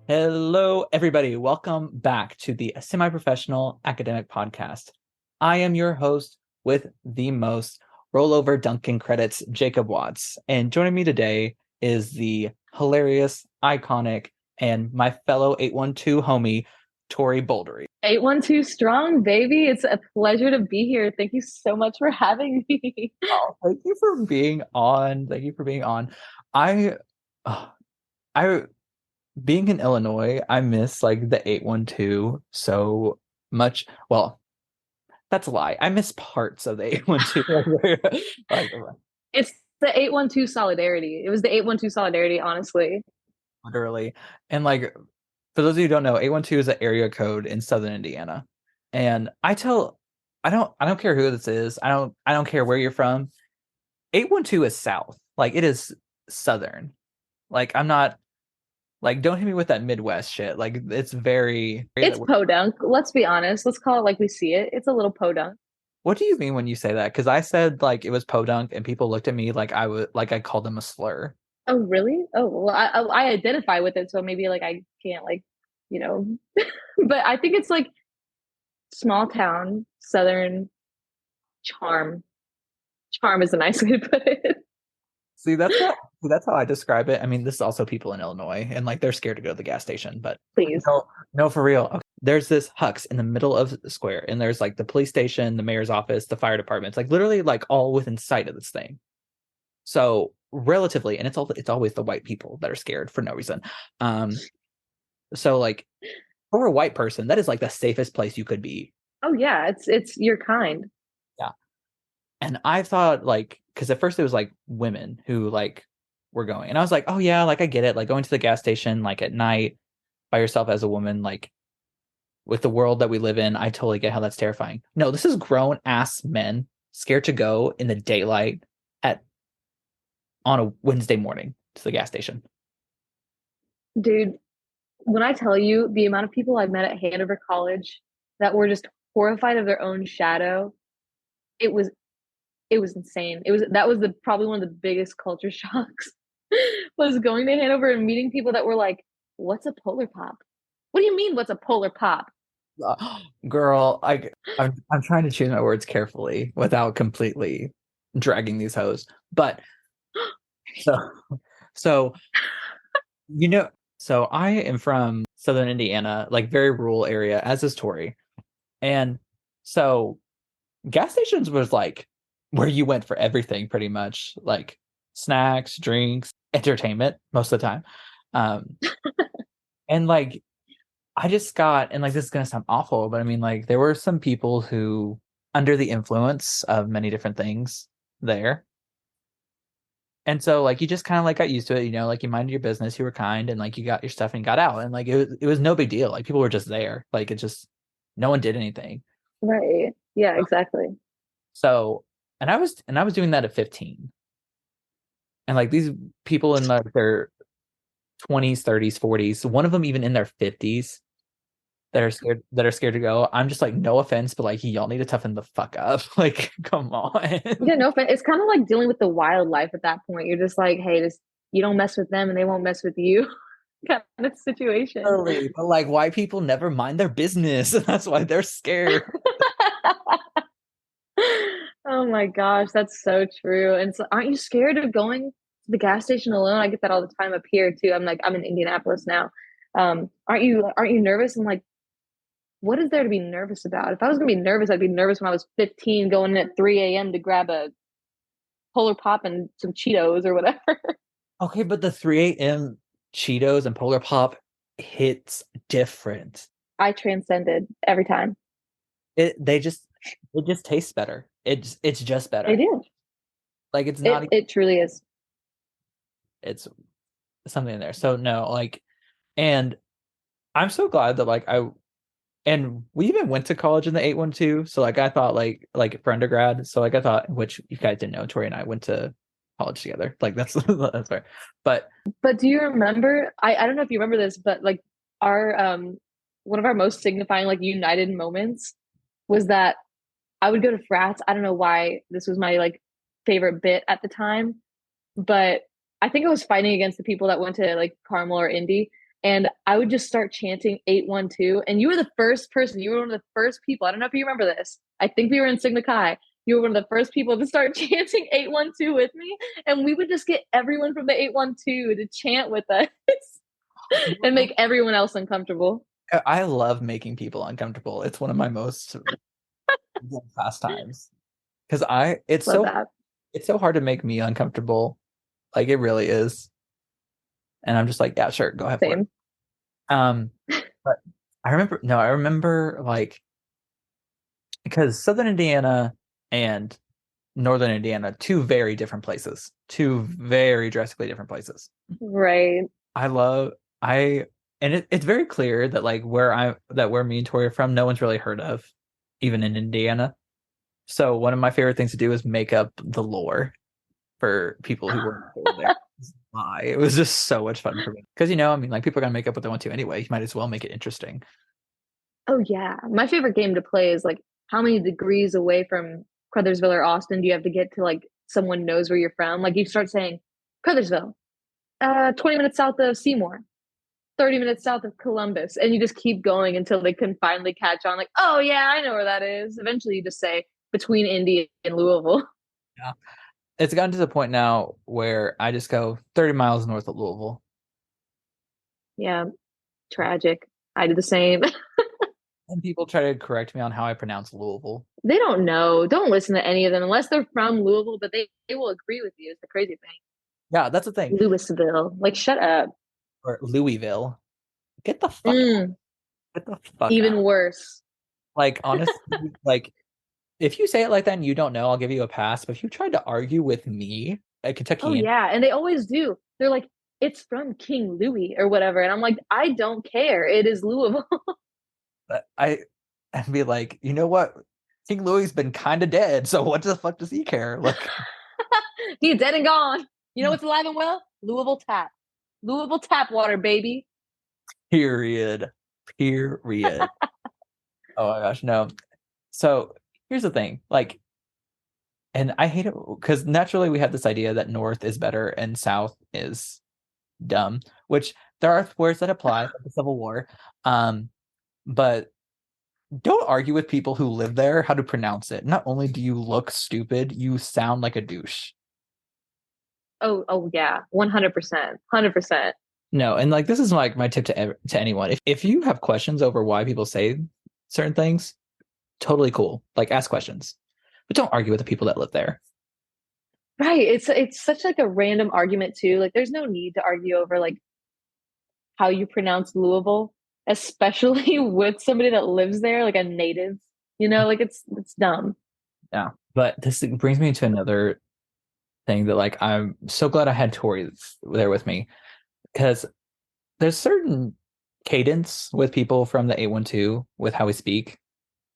Hello, everybody. Welcome back to the Semi-Professional Academic Podcast. I am your host with the most rollover Duncan credits, Jacob Watts. And joining me today is the hilarious, iconic, and my fellow 812 homie, Torri Boldery. 812 strong, baby. It's a pleasure to be here. Thank you so much for having me. Oh, thank you for being on. Thank you for being on. I, uh, I being in Illinois, I miss like the 812 so much. Well, that's a lie. I miss parts of the 812. Like It's the 812 solidarity. It was the 812 solidarity, honestly. literally. And like for those of you who don't know, 812 is an area code in Southern Indiana. And I don't care who this is. I don't care where you're from. 812 is South. Like it is Southern. Like I'm not like don't hit me with that Midwest shit. Like it's very It's podunk. Let's be honest. Let's call it like we see it. It's a little podunk. What do you mean when you say that? Because I said like it was podunk, and people looked at me like I called them a slur. Oh, really? Oh, well, I identify with it, so maybe like I can't like, you know, but I think it's like small town, southern charm. Charm is a nice way to put it. See, that's how I describe it. I mean, this is also people in Illinois, and like they're scared to go to the gas station. But Please. no, no, for real. Okay. There's this Hux in the middle of the square, and there's like the police station, the mayor's office, the fire department. It's like literally like all within sight of this thing. So relatively, and it's always the white people that are scared for no reason. Um, so like for a white person, that is like the safest place you could be. Oh yeah, it's your kind. Yeah. And I thought like because at first it was like women who like were going. And I was like, oh yeah, like I get it. Like going to the gas station like at night by yourself as a woman, like with the world that we live in, I totally get how that's terrifying. No, this is grown ass men scared to go in the daylight at on a Wednesday morning to the gas station. Dude, when I tell you the amount of people I've met at Hanover College that were just horrified of their own shadow, it was it was insane. That was the probably one of the biggest culture shocks was going to Hanover and meeting people that were like, "What's a polar pop? What do you mean what's a polar pop?" Girl, I'm trying to choose my words carefully without completely dragging these hoes. But so so you know, so I am from Southern Indiana, like very rural area, as is Tori. And so gas stations was like where you went for everything pretty much, like snacks, drinks, entertainment most of the time. Um, and like I just got, and like this is gonna sound awful, but I mean like there were some people who under the influence of many different things there. And so like you just kind of like got used to it, like you minded your business, you were kind, and like you got your stuff and got out. And like it was no big deal. Like people were just there. Like it just no one did anything. Right. Yeah, exactly. So and I was doing that at 15. And like these people in like their 20s, 30s, 40s, one of them even in their 50s that are scared to go. I'm just like, no offense, but like y'all need to toughen the fuck up. Like, come on. Yeah, no, it's kind of like dealing with the wildlife at that point. You're just like, hey, this you don't mess with them and they won't mess with you kind of situation. Early, but like white people never mind their business. That's why they're scared. Oh my gosh, that's so true. And so, aren't you scared of going to the gas station alone? I get that all the time up here too. I'm in Indianapolis now. Aren't you nervous? I'm like, what is there to be nervous about? If I was gonna be nervous, I'd be nervous when I was 15, going in at 3 a.m. to grab a Polar Pop and some Cheetos or whatever. Okay, but the 3 a.m. Cheetos and Polar Pop hits different. I transcended every time. It just tastes better. It's just They better. do. Like it's not It truly is. it's something in there. So no, like and I'm so glad that like I and we even went to college in the 812. So like I thought like for undergrad. So like I thought, which you guys didn't know, Tori and I went to college together. Like that's fair. But But do you remember? I don't know if you remember this, but like our one of our most signifying like united moments was that I would go to frats. I don't know why this was my like favorite bit at the time, but I think I was fighting against the people that went to like Carmel or Indy. and I would just start chanting 812. And you were the first person, you were one of the first people. I don't know if you remember this. I think we were in Sigma Chi. You were one of the first people to start chanting 812 with me. And we would just get everyone from the 812 to chant with us and make everyone else uncomfortable. I love making people uncomfortable. It's one of my most pastimes. Because Love that. it's so hard to make me uncomfortable. Like it really is. And I'm just like, yeah, sure, go ahead for it. Same. But I remember like because Southern Indiana and Northern Indiana, two very different places, two very drastically different places. Right. And it's very clear that like where me and Tori are from, no one's really heard of, even in Indiana. So one of my favorite things to do is make up the lore for people who weren't there. It was just so much fun for me because I mean, like people are gonna make up what they want to anyway. You might as well make it interesting. Oh yeah. My favorite game to play is like how many degrees away from Crothersville or Austin do you have to get to like someone knows where you're from? Like you start saying Crothersville, 20 minutes south of Seymour, 30 minutes south of Columbus, and you just keep going until they can finally catch on, like, oh yeah, I know where that is. Eventually you just say between Indy and Louisville. Yeah. It's gotten to the point now where I just go 30 miles north of Louisville. Yeah, tragic. I did the same. And people try to correct me on how I pronounce Louisville. They don't know. Don't listen to any of them unless they're from Louisville, but they will agree with you. It's the crazy thing. Yeah, that's the thing. Louisville. Like, shut up. Or Louisville. Get the fuck out. Get the fuck Even out. worse. Like, honestly, like, if you say it like that and you don't know, I'll give you a pass. But if you tried to argue with me, a Oh, Kentuckian, yeah. And they always do. They're like, it's from King Louis or whatever. And I'm like, I don't care. It is Louisville. I'd be like, you know what? King Louis's been kind of dead, so what the fuck does he care? Like, He's dead and gone. You know what's alive and well? Louisville tap. Louisville tap water, baby. period. Period. Oh my gosh, no. So here's the thing, like, and I hate it because naturally we have this idea that North is better and South is dumb, which there are words that apply, like the Civil War. But don't argue with people who live there how to pronounce it. Not only do you look stupid, you sound like a douche. Oh yeah. 100%. 100%. No, and like this is like my tip to anyone. If you have questions over why people say certain things, totally cool. Like ask questions. But don't argue with the people that live there. Right. It's such like a random argument too. Like there's no need to argue over like how you pronounce Louisville, especially with somebody that lives there, like a native. Like it's dumb. Yeah. But this brings me to another thing that like I'm so glad I had Tori there with me because there's certain cadence with people from the 812 with how we speak,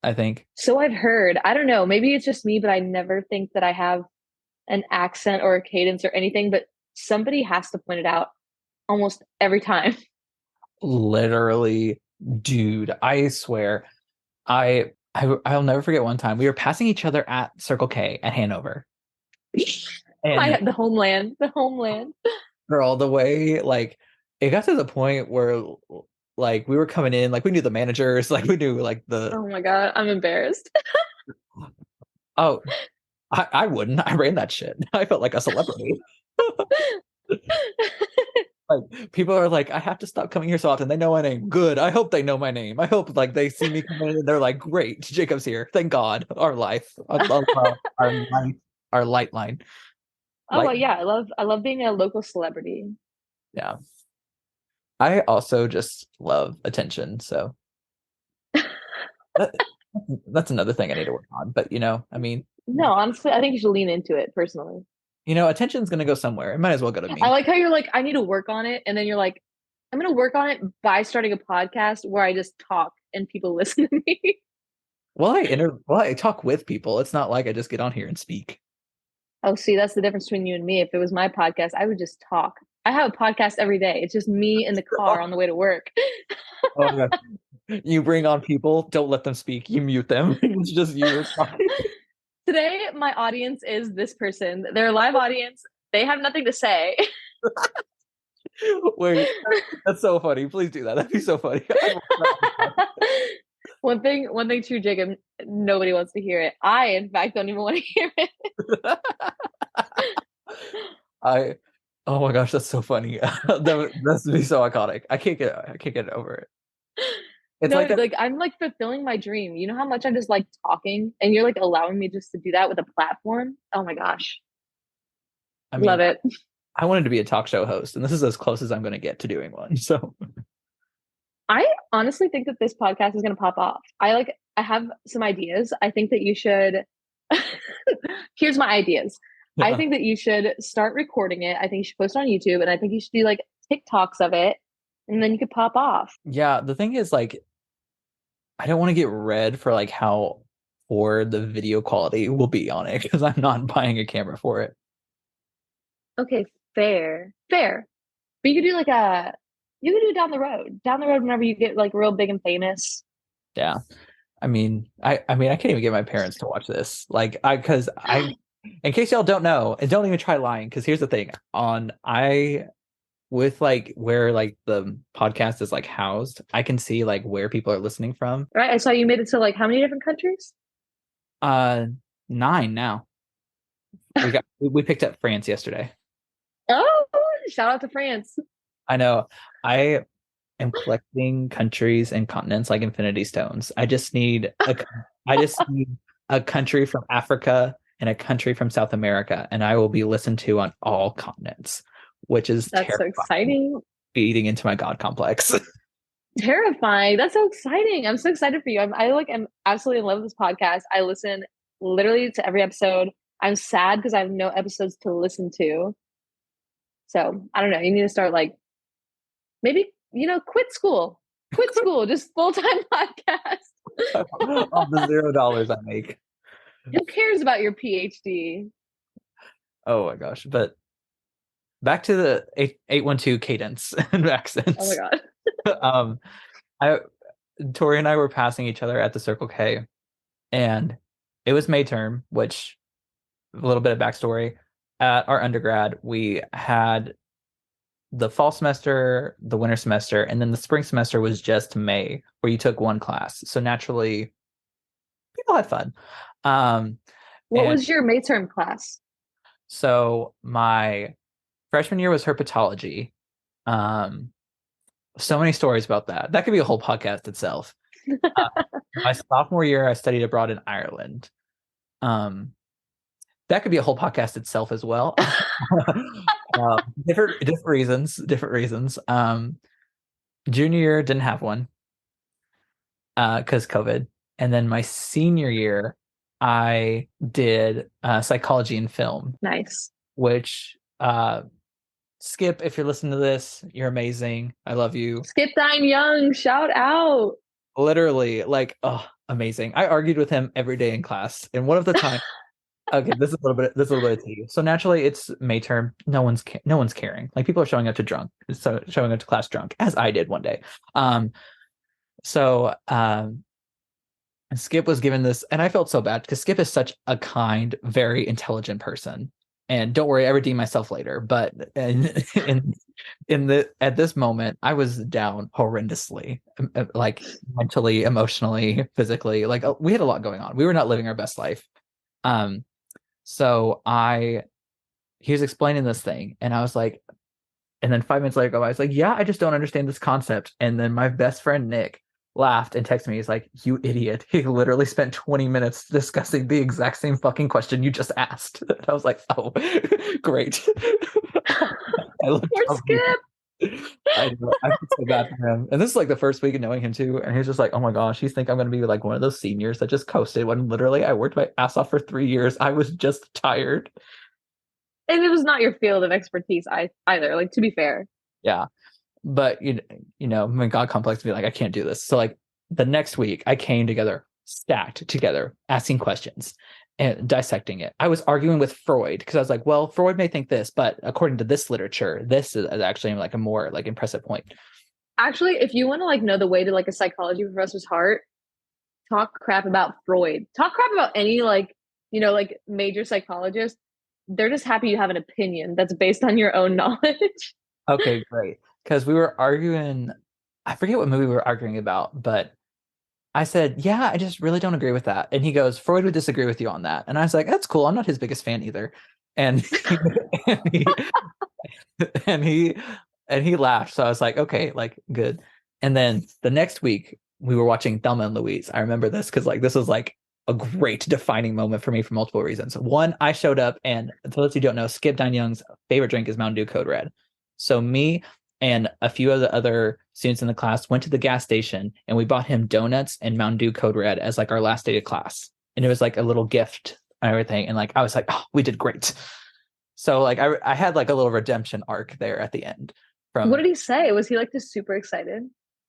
I think. So I've heard. I don't know. Maybe it's just me, but I never think that I have an accent or a cadence or anything. But somebody has to point it out almost every time. Literally, dude, I swear. I'll never forget one time we were passing each other at Circle K at Hanover. And The homeland, the homeland. girl, the way like it got to the point where like we were coming in, like we knew the managers, like we knew like the Oh my God, I'm embarrassed. oh I wouldn't. I ran that shit. I felt like a celebrity. Like people are like, I have to stop coming here so often. They know my name. Good. I hope they know my name. I hope like they see me come in and they're like, great, Jacob's here. Thank God. Our life. Our light line. Oh well, yeah, I love being a local celebrity. Yeah. I also just love attention. So that, that's another thing I need to work on. But I mean, No, honestly, I think you should lean into it personally. attention's gonna go somewhere. It might as well go to me. I like how you're like, I need to work on it, and then you're like, I'm gonna work on it by starting a podcast where I just talk and people listen to me. Well, I talk with people. It's not like I just get on here and speak. Oh, see, that's the difference between you and me. If it was my podcast, I would just talk. I have a podcast every day. It's just me in the car on the way to work. Oh my God. You bring on people, don't let them speak. You mute them. It's just you. Today, my audience is this person. They're a live audience. They have nothing to say. Wait, that's so funny. Please do that. That'd be so funny. I love that. One thing true, Jacob, nobody wants to hear it. I, in fact, don't even want to hear it. I oh my gosh, that's so funny. That's be so iconic. I can't get over it. It's No, like that. like I'm like fulfilling my dream. You know how much I just like talking, and you're like allowing me just to do that with a platform. Oh my gosh, I love mean, it. I wanted to be a talk show host, and this is as close as I'm going to get to doing one. So I honestly think that this podcast is going to pop off. I have some ideas. I think that you should. Here's my ideas. I yeah, think that you should start recording it. I think you should post it on YouTube, and I think you should do like TikToks of it, and then you could pop off. yeah. The thing is, like, I don't want to get red for like how poor the video quality will be on it because I'm not buying a camera for it. Okay, fair, fair. But you could do like a, you could do it down the road whenever you get like real big and famous. Yeah. I mean, I can't even get my parents to watch this. Like, because in case y'all don't know, and don't even try lying, because here's the thing: with like where like the podcast is like housed, I can see like where people are listening from. Right? I saw you made it to like how many different countries? Uh, 9 now. We picked up France yesterday. Oh, shout out to France. I know. I am collecting countries and continents like Infinity Stones. I just need a country from Africa and a country from South America, and I will be listened to on all continents, which is That's so terrifying, exciting. feeding into my God complex. Terrifying. That's so exciting. I'm so excited for you. I'm absolutely in love with this podcast. I listen literally to every episode. I'm sad because I have no episodes to listen to. So I don't know. You need to start like maybe, quit school. Quit school, just full-time podcast. Of the $0 I make. Who cares about your PhD? Oh my gosh. But back to the 812 cadence and Oh my accents. God. Um, I Tori and I were passing each other at the Circle K, and it was May term, which a little bit of backstory. At our undergrad, we had the fall semester, the winter semester, and then the spring semester was just May, where you took one class. So naturally, people had fun. Um, What and was your midterm class? so my freshman year was herpetology. Um, so many stories about that. That could be a whole podcast itself. Uh, my sophomore year, I studied abroad in Ireland. Um, that could be a whole podcast itself as well. Different reasons, different reasons. Junior year didn't have one because COVID, and then my senior year, I did psychology and film, Nice. which Skip, if you're listening to this, you're amazing. I love you. Skip Dine Young, shout out. Literally, like, oh, amazing. I argued with him every day in class, and one of the time. Okay, this is a little bit of tea. So naturally, it's May term. No one's caring. Like people are showing up to class drunk, as I did one day. So Skip was given this, and I felt so bad because Skip is such a kind, very intelligent person. And don't worry, I redeem myself later. But in the at this moment, I was down horrendously, like mentally, emotionally, physically. Like we had a lot going on. We were not living our best life. Um, so he was explaining this thing, and I was like, and then 5 minutes later, I was like, yeah, I just don't understand this concept. And then my best friend Nick laughed and texted me. He's like, you idiot. He literally spent 20 minutes discussing the exact same fucking question you just asked. And I was like, oh, great. I looked Poor up. Skip. I feel so bad for him. And this is like the first week of knowing him too. And he's just like, oh my gosh, you think I'm going to be like one of those seniors that just coasted when literally I worked my ass off for 3 years. I was just tired. And it was not your field of expertise either, like to be fair. Yeah. But my God complex to be like, I can't do this. So like the next week I came together, stacked together, asking questions and dissecting it. I was arguing with Freud because I was like, well, Freud may think this, but according to this literature, this is actually like a more like impressive point. Actually, if you want to like know the way to like a psychology professor's heart, talk crap about Freud. Talk crap about any like, like major psychologist. They're just happy you have an opinion that's based on your own knowledge. Okay, great. Because we were arguing, I forget what movie we were arguing about, but I said, yeah, I just really don't agree with that. And he goes, Freud would disagree with you on that. And I was like, that's cool. I'm not his biggest fan either. And and he and he and he laughed. So I was like, okay, like good. And then the next week we were watching Thelma and Louise. I remember this because like this was like a great defining moment for me for multiple reasons. One, I showed up, and for those who don't know, Skip Dine Young's favorite drink is Mountain Dew Code Red. So me and a few of the other students in the class went to the gas station and we bought him donuts and Mountain Dew Code Red as like our last day of class. And it was like a little gift and everything. And like I was like, oh, we did great. So like I had like a little redemption arc there at the end. What From did he say? Was he like just super excited?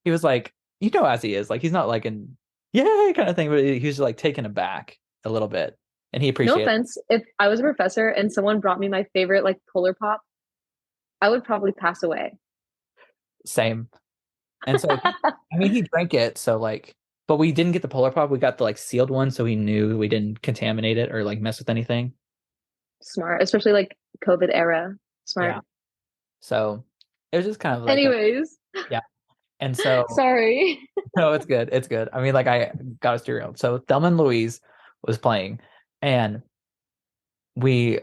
he was like, as he is, like he's not like an yay kind of thing, but he was like taken aback a little bit, and he No appreciated offense, if I was a professor and someone brought me my favorite like Polar Pop, I would probably pass away. it. Same. And so I mean, he drank it, so like, but we didn't get the Polar Pop. We got the like sealed one, so he knew we didn't contaminate it or like mess with anything. Smart, especially like COVID era. Yeah. Smart. So it was just kind of like a Anyways, yeah. And so sorry. no, it's good. It's good. I mean, like I got a stereo. So Thelma and Louise was playing, and we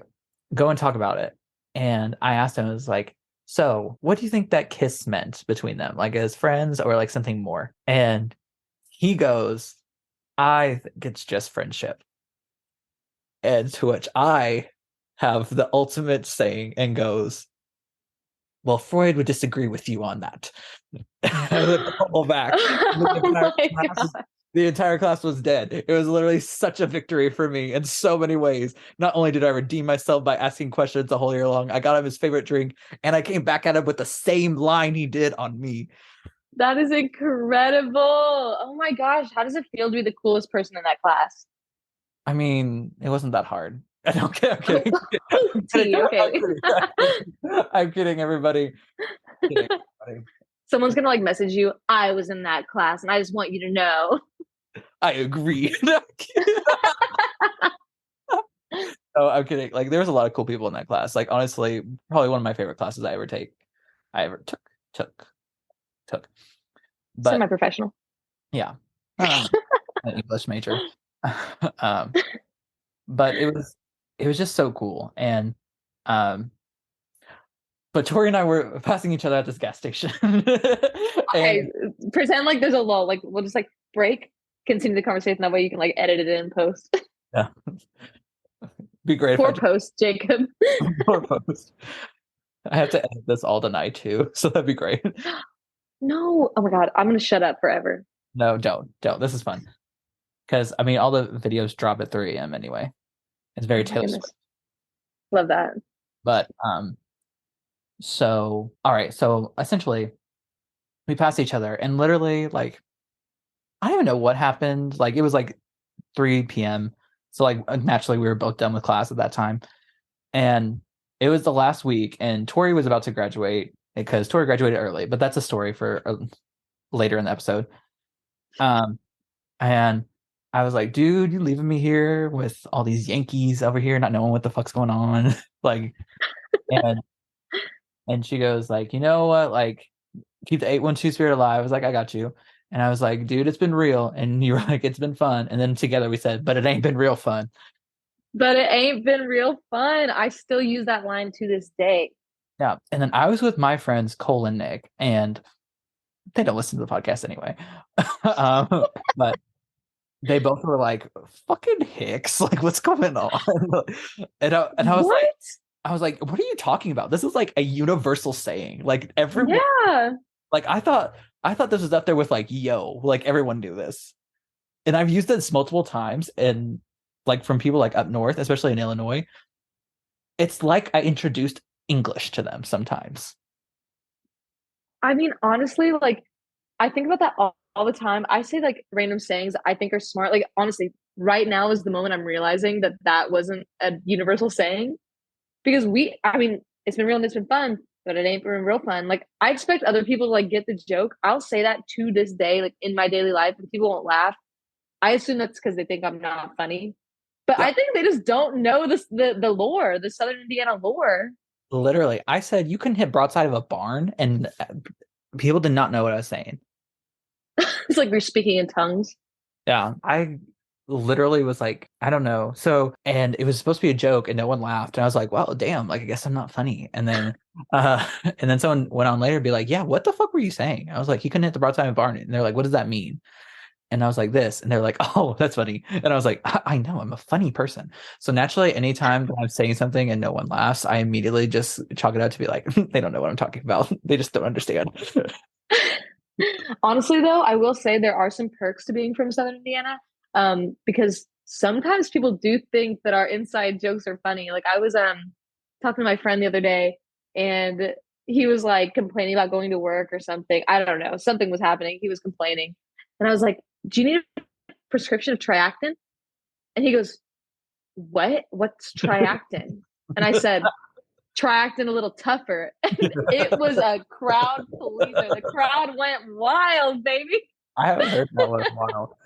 go and talk about it. And I asked him, I was like, so what do you think that kiss meant between them? Like as friends or like something more? And he goes, I think it's just friendship. And to which I have the ultimate saying and goes, well, Freud would disagree with you on that. I would pull back. Oh my god. The entire class was dead. It was literally such a victory for me in so many ways. Not only did I redeem myself by asking questions the whole year long, I got him his favorite drink, and I came back at him with the same line he did on me. That is incredible. Oh my gosh. How does it feel to be the coolest person in that claess? I mean, it wasn't that hard. Okay, I'm Oh, kidding. oh, I'm kidding. T, I'm okay. kidding. I'm kidding, everybody. Kidding, everybody. Someone's gonna like message you, I was in that class and I just want you to know. I agree. Oh, I'm kidding. Like there was a lot of cool people in that class. Like honestly, probably one of my favorite classes I ever took. But Semi-professional. yeah, an English major. um, but it was just so cool. And um, but Tori and I were passing each other at this gas station, I and pretend like there's a lull. Like we'll just like break, continue the conversation. That way you can like edit it in post. yeah, be great if I Poor just post, Jacob. more post. I have to edit this all tonight too, so that'd be great. No. Oh my god. I'm gonna shut up forever. No, don't. This is fun because I mean, all the videos drop at 3 a.m. anyway. It's Oh very my Taylor goodness. Swift. Love that. But so all right, so essentially we passed each other, and literally like I don't even know what happened. Like it was like 3 p.m. So like naturally we were both done with class at that time. And it was the last week, and Tori was about to graduate because Tori graduated early, but that's a story for later in the episode. Um, and I was like, dude, you leaving me here with all these Yankees over here, not knowing what the fuck's going on. Like, and she goes like, you know what? Like, keep the 812 spirit alive. I was like, I got you. And I was like, dude, it's been real. And you were like, it's been fun. And then together we said, but it ain't been real fun. But it ain't been real fun. I still use that line to this day. Yeah. And then I was with my friends Cole and Nick, and they don't listen to the podcast anyway. But they both were like, fucking Hicks, like what's going on? And What? I was like, what are you talking about? This is like a universal saying. Like everyone, Yeah. like I thought this was up there with like, yo, like everyone knew this. And I've used this multiple times, and like from people like up north, especially in Illinois, it's like I introduced English to them sometimes. I mean, honestly, like I think about that all the time. I say like random sayings I think are smart. Like honestly, right now is the moment I'm realizing that that wasn't a universal saying because I mean, it's been real and it's been fun, but it ain't been real fun. Like I expect other people to like get the joke. I'll say that to this day, like in my daily life, and people won't laugh. I assume that's because they think I'm not funny, but Yeah. I think they just don't know the lore, the Southern Indiana lore. Literally, I said you couldn't hit broadside of a barn, and people did not know what I was saying. It's like we're speaking in tongues. Yeah, I literally was like, I don't know. So, and it was supposed to be a joke, and no one laughed, and I was like, well, damn, like I guess I'm not funny. And then, and then someone went on later to be like, yeah, what the fuck were you saying? I was like, he couldn't hit the broadside of a barn, and they're like, what does that mean? And I was like, this, and they're like, oh, that's funny. And I was like, I know, I'm a funny person. So naturally, anytime that I'm saying something and no one laughs, I immediately just chalk it out to be like, they don't know what I'm talking about. They just don't understand. Honestly, though, I will say there are some perks to being from Southern Indiana, because sometimes people do think that our inside jokes are funny. Like I was talking to my friend the other day, and he was like complaining about going to work or something. I don't know, something was happening. He was complaining, and I was like, "Do you need a prescription of Triactin?" And he goes, "What? What's Triactin?" And I said, "Triactin a little tougher." And it was a crowd pleaser. The crowd went wild, baby. I haven't heard that one in a while.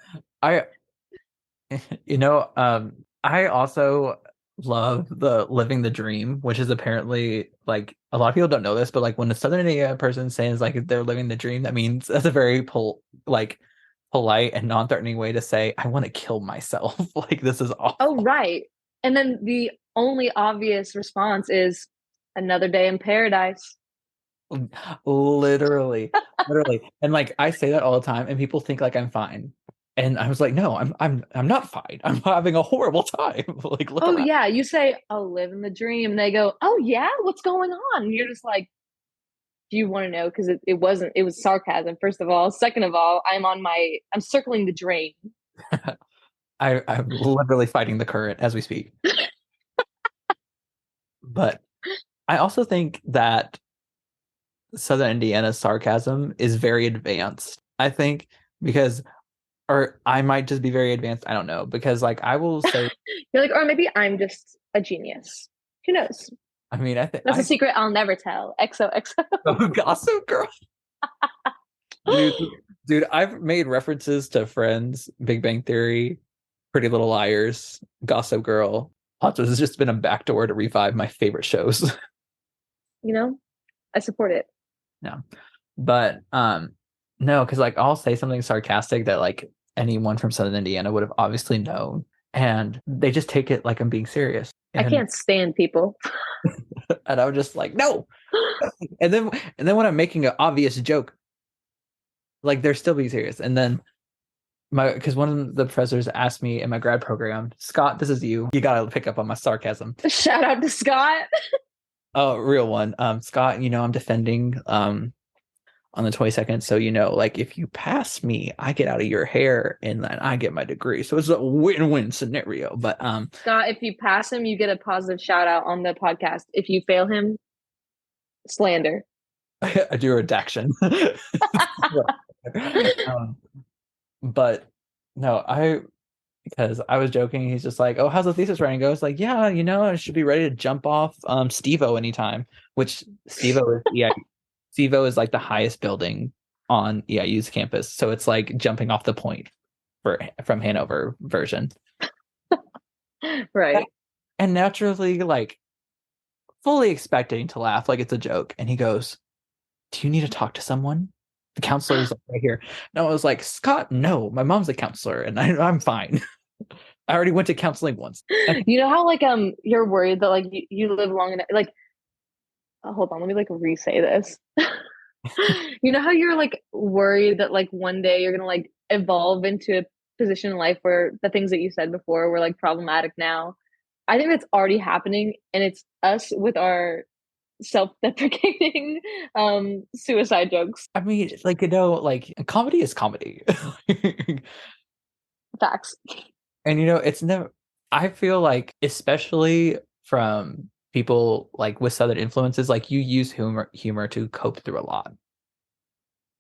I, I also love the living the dream, which is apparently like a lot of people don't know this, but like when a Southern Indiana person says like they're living the dream, that means that's a very polite and non-threatening way to say I want to kill myself. Like this is Oh, awful. right. And then the only obvious response is another day in paradise. Literally, literally. And like I say that all the time and people think like I'm fine. And I was like, no, I'm not fine. I'm having a horrible time. Like look Oh, around. yeah. You say, oh, living the dream. And they go, oh, yeah. What's going on? And you're just like, do you want to know? Because it was sarcasm, first of all. Second of all, I'm circling the drain. I'm literally fighting the current as we speak. But I also think that Southern Indiana's sarcasm is very advanced. I think because, or I might just be very advanced. I don't know because like I will say, You're like, or maybe I'm just a genius. Who knows? I mean, I think That's a secret I'll never tell. XOXO. Gossip Girl, dude, dude. I've made references to Friends, Big Bang Theory, Pretty Little Liars, Gossip Girl. Lots has just been a backdoor to revive my favorite shows. You know, I support it. No, but no, because like I'll say something sarcastic that like anyone from Southern Indiana would have obviously known, and they just take it like I'm being serious. I And can't stand people. and I'm just like, no. And then when I'm making an obvious joke, like they're still being serious. And then because one of the professors asked me in my grad program, Scott, this is you. You gotta pick up on my sarcasm. Shout out to Scott. Oh, real one. Scott, I'm defending on the 22nd. So, like if you pass me, I get out of your hair and then I get my degree. So it's a win-win scenario. But Scott, if you pass him, you get a positive shout out on the podcast. If you fail him, slander. I do a redaction. um, but no, because I was joking, he's just like, oh, how's the thesis writing go? It's like, yeah, I should be ready to jump off Steve-O anytime, which Steve-O is Steve-O is like the highest building on EIU's campus. So it's like jumping off the point from Hanover version. Right. And naturally, like fully expecting to laugh like it's a joke. And he goes, do you need to talk to someone? The counselor is like right here. No, I was like, Scott, no, my mom's a counselor and I'm fine. I already went to counseling once. And You know how like you're worried that like you live long enough like hold on, let me like re-say this. You know how you're like worried that like one day you're gonna like evolve into a position in life where the things that you said before were like problematic now. I think that's already happening, and it's us with our self-deprecating suicide jokes. I mean, like, like comedy is comedy. Facts. And it's never, I feel like, especially from people like with Southern influences, like you use humor to cope through a lot.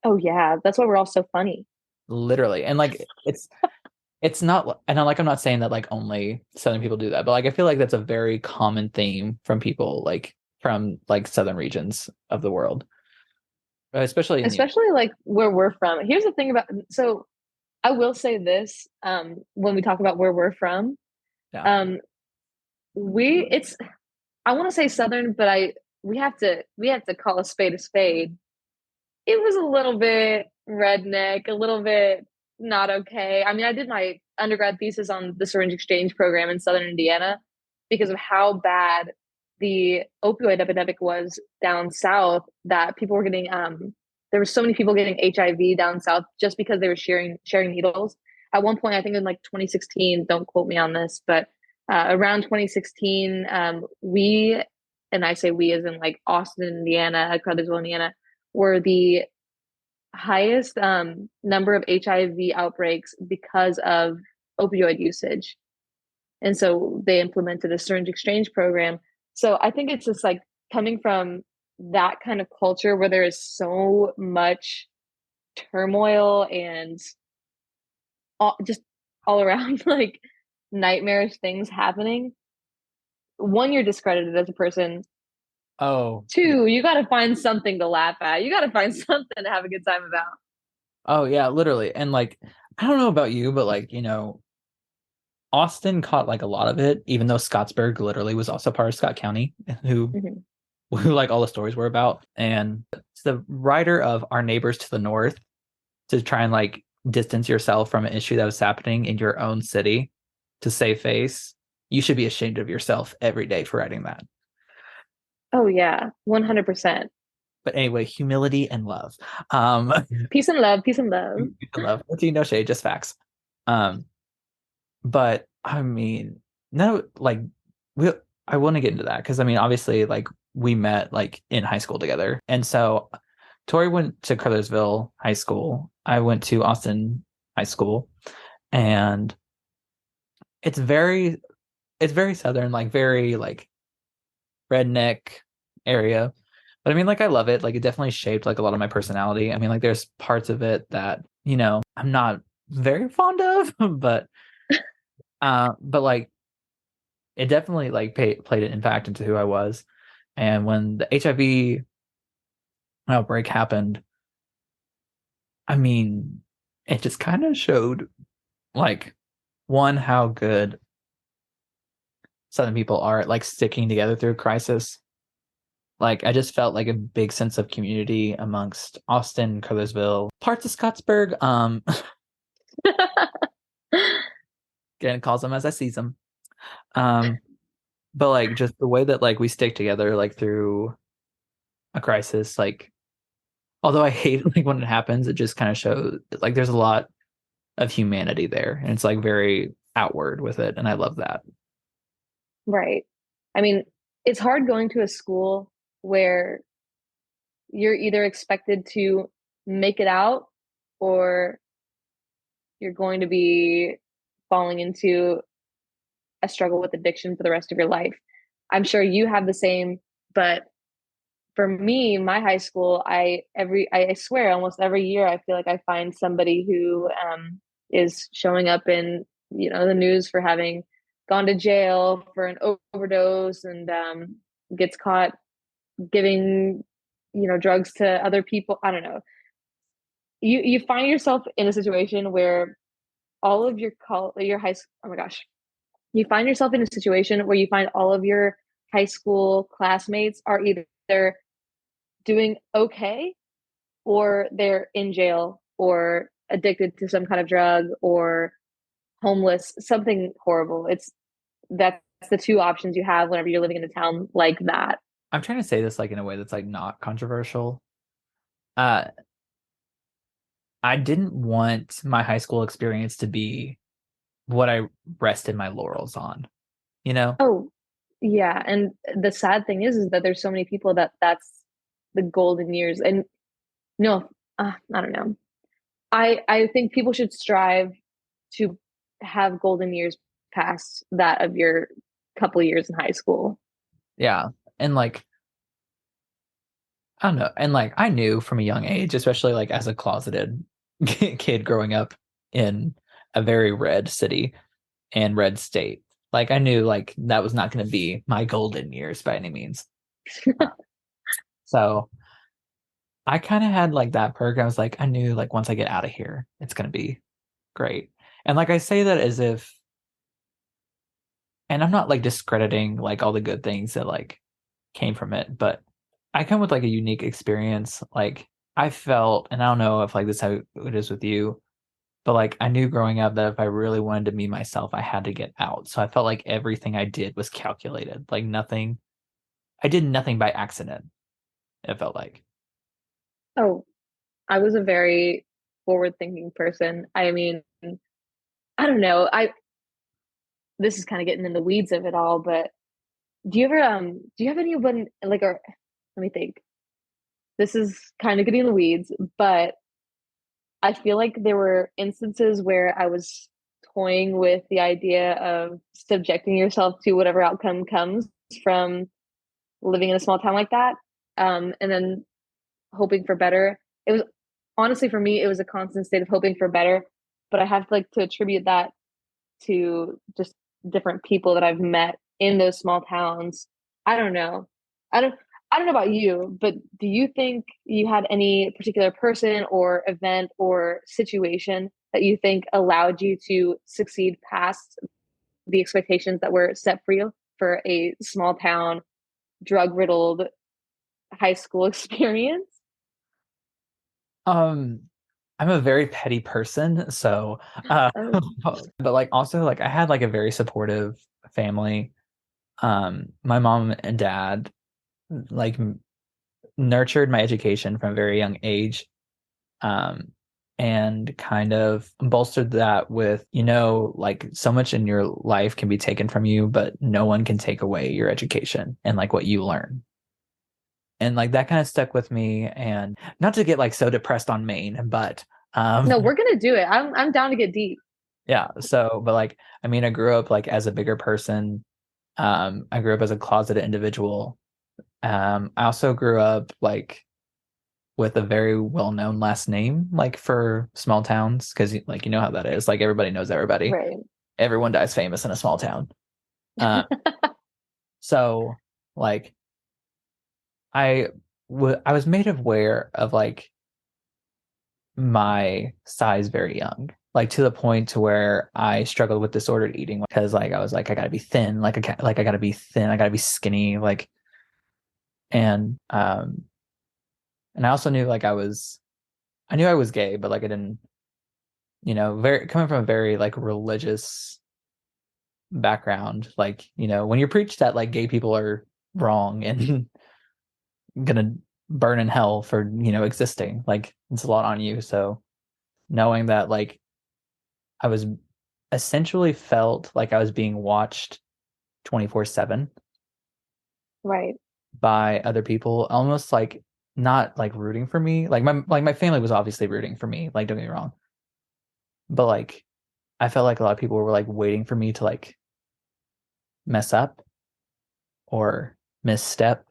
Oh yeah, that's why we're all so funny. Literally. And like it's not, and I'm not saying that like only Southern people do that, but like I feel like that's a very common theme from people like from like Southern regions of the world. Especially in the Especially like where we're from. Here's the thing about so I will say this when we talk about where we're from. yeah. Um we it's I want to say southern, but we have to call a spade a spade. It was a little bit redneck, a little bit not okay. I mean, I did my undergrad thesis on the syringe exchange program in Southern Indiana because of how bad the opioid epidemic was down south that people were getting there were so many people getting HIV down south just because they were sharing needles. At one point, I think in like 2016, don't quote me on this, but around 2016, we, and I say we as in like Austin, Indiana, Cartersville, Indiana, were the highest number of HIV outbreaks because of opioid usage. And so they implemented a syringe exchange program. So I think it's just like coming from that kind of culture where there is so much turmoil and just all around like nightmarish things happening. One, you're discredited as a person. Oh, yeah. Two, you got to find something to laugh at. You got to find something to have a good time about. Oh, yeah, literally. And like, I don't know about you, but like, Austin caught like a lot of it, even though Scottsburg literally was also part of Scott County, who Mhm. who like all the stories were about. And it's the writer of Our Neighbors to the North to try and like distance yourself from an issue that was happening in your own city to save face. You should be ashamed of yourself every day for writing that. Oh yeah, 100%. But anyway, humility and love. Um, Peace and love, peace and love. love. No shade, just facts. Um, but I mean, no, like we I want to get into that because I mean, obviously, like we met like in high school together, and so Tori went to Cartersville High School. I went to Austin High School, and it's very it's very southern, like very like redneck area. But I mean, like I love it. Like it definitely shaped like a lot of my personality. I mean, like there's parts of it that I'm not very fond of, but like it definitely like played an impact into who I was. And when the HIV outbreak happened, I mean, it just kind of showed like one how good Southern people are at like sticking together through a crisis. Like I just felt like a big sense of community amongst Austin, Cartersville, parts of Scottsburg. Again, calls them as I sees them. Um, but like just the way that like we stick together like through a crisis, like although I hate like when it happens, it just kind of shows like there's a lot of humanity there, and it's like very outward with it, and I love that. Right. I mean, it's hard going to a school where you're either expected to make it out or you're going to be falling into a struggle with addiction for the rest of your life. I'm sure you have the same, but for me, my high school, I swear almost every year I feel like I find somebody who is showing up in the news for having gone to jail for an overdose and gets caught giving drugs to other people. I don't know. You find yourself in a situation where all of your high school, oh my gosh, you find yourself in a situation where you find all of your high school classmates are either doing okay or they're in jail or addicted to some kind of drug or homeless, something horrible. That's the two options you have whenever you're living in a town like that. I'm trying to say this like in a way that's like not controversial. Uh, I didn't want my high school experience to be what I rested my laurels on, you know? Oh, yeah, and the sad thing is that there's so many people that's the golden years. And no, I don't know. I think people should strive to have golden years past that of your couple years in high school. Yeah. And like, I don't know. And like, I knew from a young age, especially like as a closeted kid growing up in a very red city and red state, like I knew like that was not going to be my golden years by any means. Uh, So I kind of had like that perk. I was like, I knew like once I get out of here, it's going to be great. And like, I say that as if, and I'm not like discrediting like all the good things that like came from it, but I come with like a unique experience. Like I felt, and I don't know if like this is how it is with you, but like I knew growing up that if I really wanted to be myself, I had to get out. So I felt like everything I did was calculated. Like nothing, I did nothing by accident. It felt like. Oh, I was a very forward-thinking person. I mean, I don't know. I This is kind of getting in the weeds of it all, but do you have anyone like or let me think. This is kind of getting in the weeds, but I feel like there were instances where I was toying with the idea of subjecting yourself to whatever outcome comes from living in a small town like that. And then hoping for better. It was honestly for me, it was a constant state of hoping for better, but I have like to attribute that to just different people that I've met in those small towns. I don't know. I don't I don't know about you, but do you think you had any particular person or event or situation that you think allowed you to succeed past the expectations that were set for you for a small town, drug riddled high school experience? Um, I'm a very petty person, so Oh, but like also like I had like a very supportive family. My mom and dad like nurtured my education from a very young age. Um, and kind of bolstered that with, like so much in your life can be taken from you, but no one can take away your education and like what you learn. And like that kind of stuck with me. And not to get like so depressed on Maine, but no, we're gonna do it. I'm down to get deep. yeah. So, but like, I mean, I grew up like as a bigger person. I grew up as a closeted individual. I also grew up like with a very well-known last name, like for small towns, because like you know how that is. Like everybody knows everybody. Right. Everyone dies famous in a small town. Uh, so like I was made aware of like my size very young, like to the point to where I struggled with disordered eating because like I was like I gotta be thin, like I gotta be thin, I gotta be skinny, like and and I also knew like I knew I was gay, but like I didn't, very coming from a very like religious background, like, when you're preached that like gay people are wrong and gonna burn in hell for, existing, like it's a lot on you. So knowing that like I was essentially felt like I was being watched 24/7 Right. by other people, almost like not like rooting for me. Like my family was obviously rooting for me, like don't get me wrong. But like I felt like a lot of people were like waiting for me to like mess up or misstep.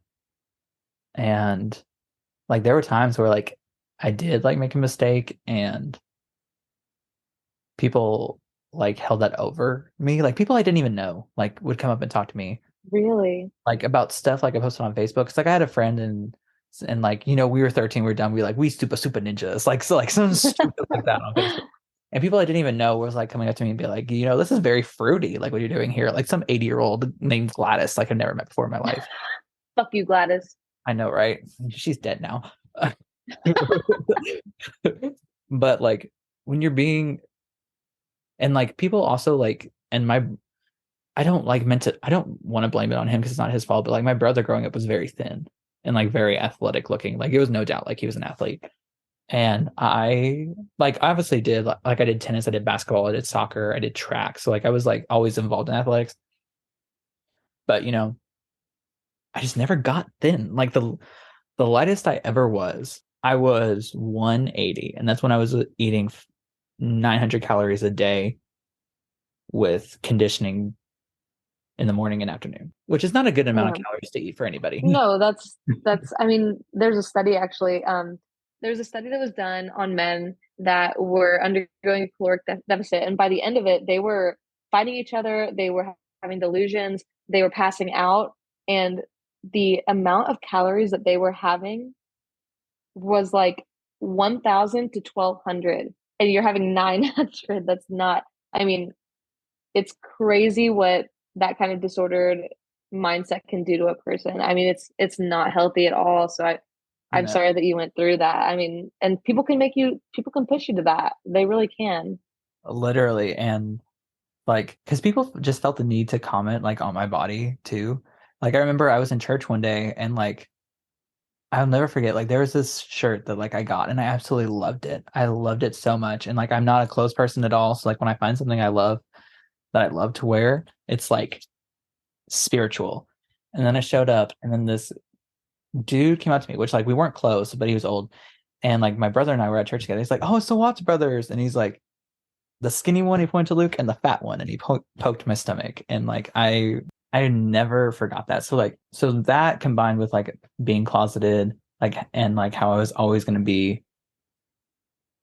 And like there were times where like I did like make a mistake and people like held that over me. Like people I didn't even know like would come up and talk to me Really? like about stuff like I posted on Facebook. Cause like I had a friend and like, we were 13, we were done. We like we super ninjas. Like so like something stupid like that on Facebook. And people I didn't even know was like coming up to me and be like, this is very fruity, like what you're doing here. Like some 80-year-old named Gladys, like I've never met before in my life. Fuck you, Gladys. I know, right? She's dead now. But like when you're being and like people also like and my I don't want to blame it on him because it's not his fault, but like my brother growing up was very thin and like very athletic looking. Like it was no doubt like he was an athlete. And I like obviously did like I did tennis, I did basketball, I did soccer, I did track. So like I was like always involved in athletics. But I just never got thin. Like the lightest I ever was, I was 180, and that's when I was eating 900 calories a day with conditioning in the morning and afternoon, which is not a good amount of Damn. calories to eat for anybody. No, that's I mean, there's a study actually. There's a study that was done on men that were undergoing a caloric deficit, and by the end of it, they were fighting each other, they were having delusions, they were passing out, and the amount of calories that they were having was like 1,000 to 1,200, and you're having 900. That's not, I mean, it's crazy what that kind of disordered mindset can do to a person. I mean, it's not healthy at all. So I'm No, sorry that you went through that. I mean, and people can push you to that. They really can. literally. And like, because people just felt the need to comment like on my body too. Like, I remember I was in church one day and like, I'll never forget, like, there was this shirt that like I got and I absolutely loved it. I loved it so much. And like, I'm not a clothes person at all. So like, when I find something I love that I love to wear, it's like spiritual. And then I showed up and then this dude came up to me, which like we weren't close, but he was old. And like my brother and I were at church together. He's like, "Oh, it's the Watts brothers." And he's like, the skinny one, he pointed to Luke, and the fat one, and he poked my stomach. And like I never forgot that. So like so that combined with like being closeted, like and like how I was always gonna be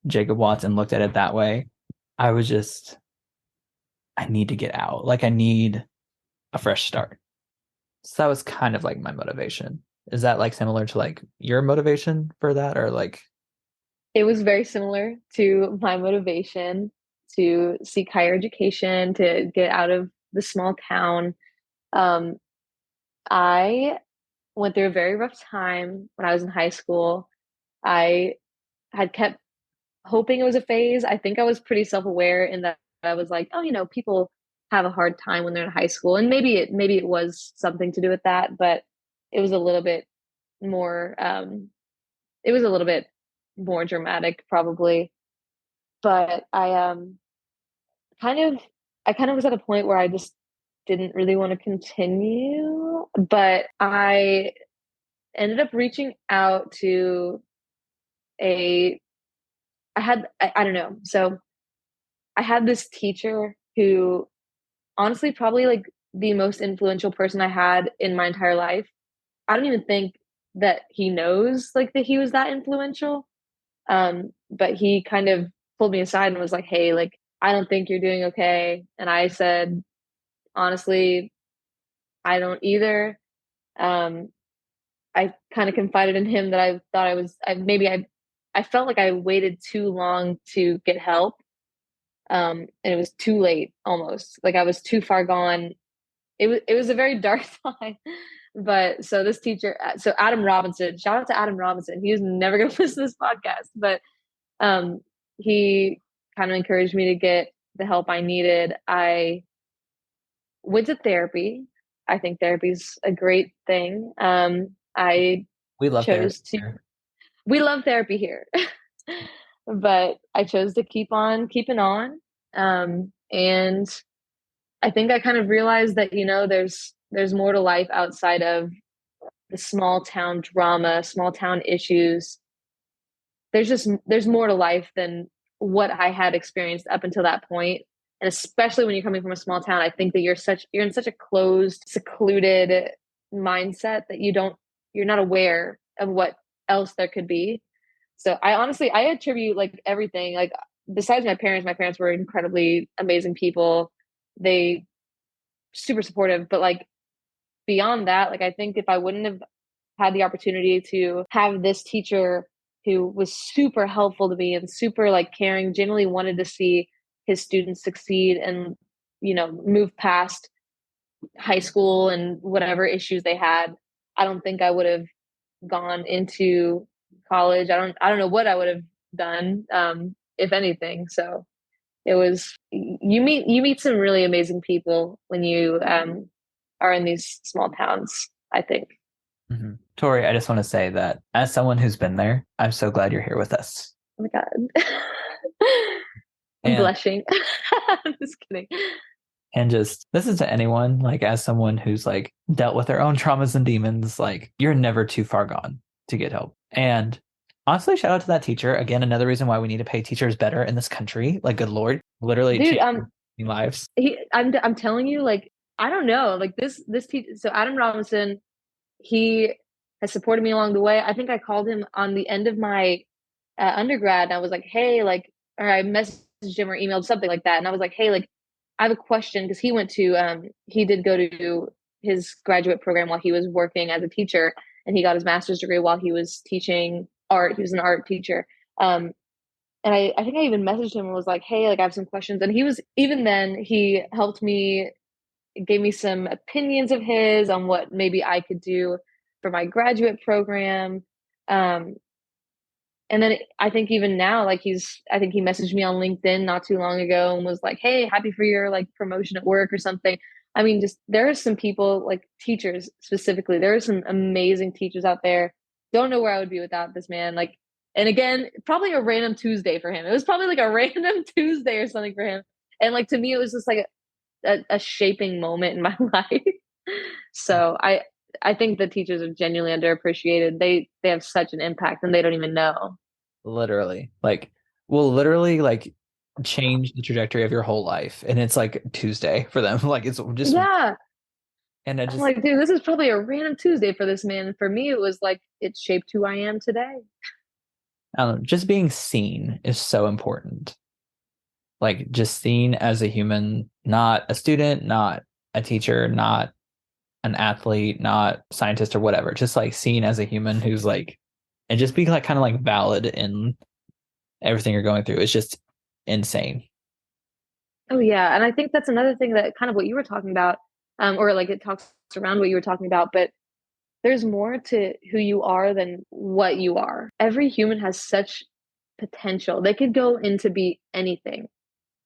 Jacob Watts and looked at it that way, I was just I need to get out. Like I need a fresh start. So that was kind of like my motivation. Is that like similar to like your motivation for that or like It was very similar to my motivation to seek higher education, to get out of the small town. Um, I went through a very rough time when I was in high school. I had kept hoping it was a phase. I think I was pretty self-aware in that I was like, oh, people have a hard time when they're in high school. And maybe it was something to do with that, but it was a little bit more it was a little bit more dramatic probably. But kind of I kind of was at a point where I just didn't really want to continue, but I ended up reaching out to a I don't know. So I had this teacher who honestly probably like the most influential person I had in my entire life. I don't even think that he knows like that he was that influential. But he kind of pulled me aside and was like, "Hey, like I don't think you're doing okay." And I said, "Honestly, I don't either." Um, I kind of confided in him that I thought I felt like I waited too long to get help. And it was too late almost. Like I was too far gone. It was a very dark time. But so this teacher, so Adam Robinson, shout out to Adam Robinson. He was never going to listen to this podcast, but um, he kind of encouraged me to get the help I needed. I went to therapy. I think therapy's a great thing. I we love therapy chose to, here. we love therapy here, but I chose to keep on keeping on. And I think I kind of realized that, there's more to life outside of the small town drama, small town issues. There's more to life than what I had experienced up until that point. And especially when you're coming from a small town, I think that you're in such a closed, secluded mindset that you're not aware of what else there could be. So I attribute like everything, like besides my parents were incredibly amazing people. They super supportive, but like beyond that, like I think if I wouldn't have had the opportunity to have this teacher who was super helpful to me and super like caring, genuinely wanted to see his students succeed and move past high school and whatever issues they had, I don't think I would have gone into college. I don't know what I would have done, if anything. So it was you meet some really amazing people when you are in these small towns, I think. Mm-hmm. Tori, I just want to say that as someone who's been there, I'm so glad you're here with us. Oh my God. I'm And blushing. I'm just kidding. just this is to anyone, like as someone who's like dealt with their own traumas and demons, like you're never too far gone to get help. And honestly, shout out to that teacher. Again, another reason why we need to pay teachers better in this country. Like, good Lord, literally Dude, changing lives. I'm telling you, like, I don't know, like this teacher. So Adam Robinson, he has supported me along the way. I think I called him on the end of my undergrad, and I was like, hey, like, or I messaged him or emailed something like that, and I was like, hey, like, I have a question because he did go to his graduate program while he was working as a teacher, and he got his master's degree while he was teaching art. He was an art teacher. And I think I even messaged him and was like, hey, like I have some questions. And he was even then he helped me gave me some opinions of his on what maybe I could do for my graduate program. Um, and then I think even now, like I think he messaged me on LinkedIn not too long ago and was like, "Hey, happy for your like promotion at work or something." I mean, just there are some people like teachers specifically. There are some amazing teachers out there. Don't know where I would be without this man. Like, and again, probably a random Tuesday for him. It was probably like a random Tuesday or something for him. And like to me, it was just like a shaping moment in my life. So I think the teachers are genuinely underappreciated. They have such an impact and they don't even know. Literally, like, will literally like change the trajectory of your whole life, and it's like Tuesday for them. Like it's just, Yeah. and I I'm just, like, dude, this is probably a random Tuesday for this man. For me, it was like it shaped who I am today. I don't know, just being seen is so important. Like just seen as a human, not a student, not a teacher, not an athlete, not scientist or whatever. Just like seen as a human who's like, and just being like kind of like valid in everything you're going through. It's just insane. Oh yeah, and I think that's another thing that kind of what you were talking about, or like it talks around what you were talking about, but there's more to who you are than what you are. Every human has such potential. They could go into be anything.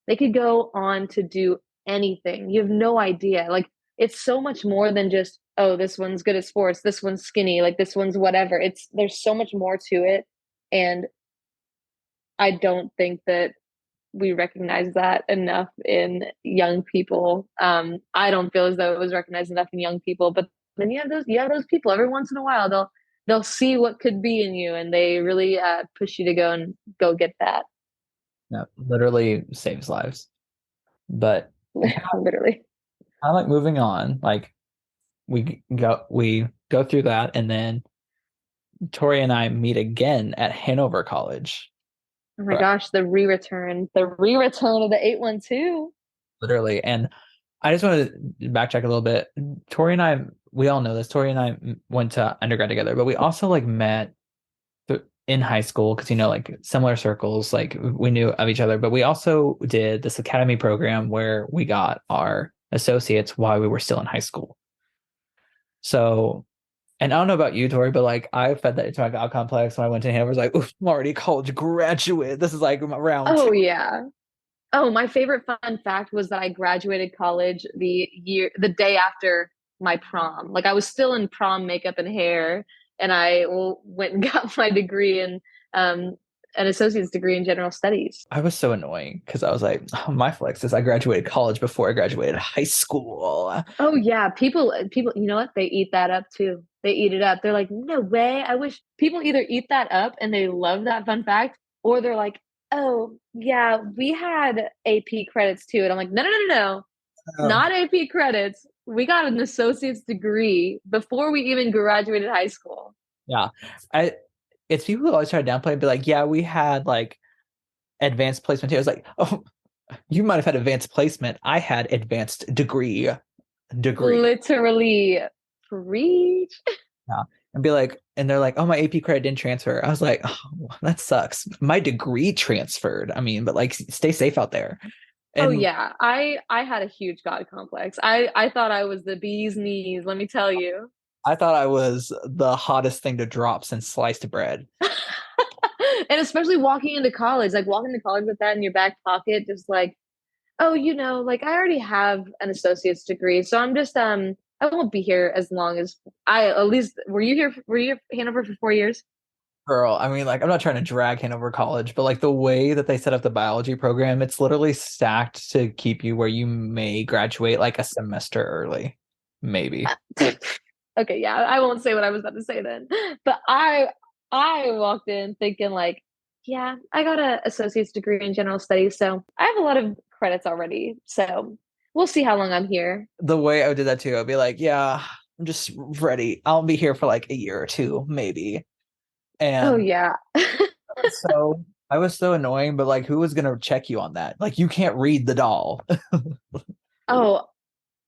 They could go on to do anything. You have no idea. Like it's so much more than just, oh, this one's good at sports, this one's skinny, like this one's whatever. It's there's so much more to it. And I don't think that we recognize that enough in young people. I don't feel as though it was recognized enough in young people, but then you have those people every once in a while they'll see what could be in you and they really push you to go and go get that. Yeah, literally saves lives. But Literally. kind of like moving on, like we go through that, and then Tori and I meet again at Hanover College. Oh my Right. gosh, the re-return of the 812. Literally. And I just want to backtrack a little bit. Tori and I, we all know this. Tori and I went to undergrad together, but we also like met in high school because like similar circles, like we knew of each other. But we also did this academy program where we got our associates while we were still in high school. So, and I don't know about you, Tori, but like I fed that into my God complex when I went to Hanover. I was like, oof, I'm already a college graduate. This is like my round two. Oh yeah. Oh, my favorite fun fact was that I graduated college the day after my prom. Like I was still in prom makeup and hair, and I went and got my degree in an associate's degree in general studies. I was so annoying because I was like, oh, my flex is I graduated college before I graduated high school. Oh yeah, people, you know what? They eat that up too. They eat it up. They're like, no way. I wish people either eat that up and they love that fun fact, or they're like, oh yeah, we had AP credits too. And I'm like, no, no, no, no, no. Oh. Not AP credits. We got an associate's degree before we even graduated high school. Yeah. I it's people who always try to downplay and be like, yeah, we had like advanced placement too. I was like, oh, you might have had advanced placement. I had advanced degree. Literally, preach. Yeah. And be like, and they're like, oh, my AP credit didn't transfer. I was like, oh, that sucks. My degree transferred. I mean, but like stay safe out there. Oh And yeah, I had a huge God complex. I thought I was the bee's knees, let me tell you. I thought I was the hottest thing to drop since sliced bread. And especially walking into college, like walking to college with that in your back pocket, just like, oh, like I already have an associate's degree, so I'm just I won't be here as long as I at least were you at Hanover for 4 years? Girl, I mean, like, I'm not trying to drag Hanover College, but like the way that they set up the biology program, it's literally stacked to keep you where you may graduate like a semester early, maybe. Okay, yeah, I won't say what I was about to say then. But I walked in thinking like, yeah, I got a associate's degree in general studies, so I have a lot of credits already. So we'll see how long I'm here. The way I did that too, I'd be like, yeah, I'm just ready. I'll be here for like a year or two, maybe. Oh And yeah. so I was so annoying, but like, who was gonna check you on that? Like, you can't read the doll. Oh,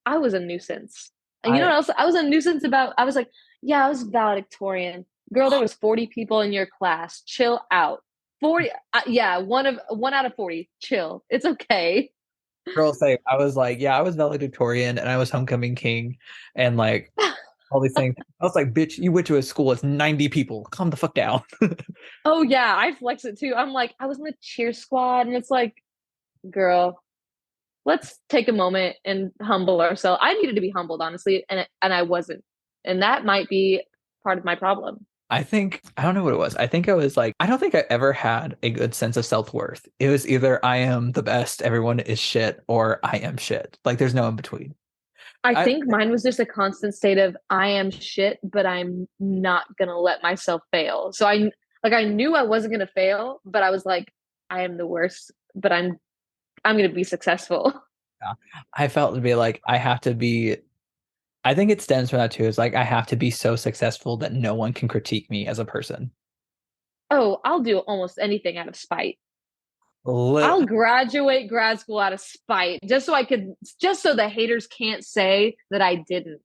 I was a nuisance. And you know I what else? I was a nuisance about I was like, yeah, I was valedictorian. Girl, there was 40 people in your class. Chill out. 40 yeah, one out of 40. Chill. It's okay. Girl, say I was like, yeah, I was valedictorian and I was homecoming king and like all these things. I was like, bitch, you went to a school with 90 people. Calm the fuck down. Oh yeah, I flex it too. I'm like, I was in the cheer squad, and it's like, girl, let's take a moment and humble ourselves. I needed to be humbled, honestly, and I wasn't, and that might be part of my problem. I think I don't know what it was. I think I was like, I don't think I ever had a good sense of self-worth. It was either I am the best, everyone is shit, or I am shit. Like there's no in between. I I think mine was just a constant state of I am shit, but I'm not gonna let myself fail. So I knew I wasn't gonna fail, but I was like, I am the worst, but I'm gonna be successful. I felt to be like I have to be I think it stems from that too. It's like I have to be so successful that no one can critique me as a person. Oh, I'll do almost anything out of spite. Lit I'll graduate grad school out of spite just so the haters can't say that I didn't.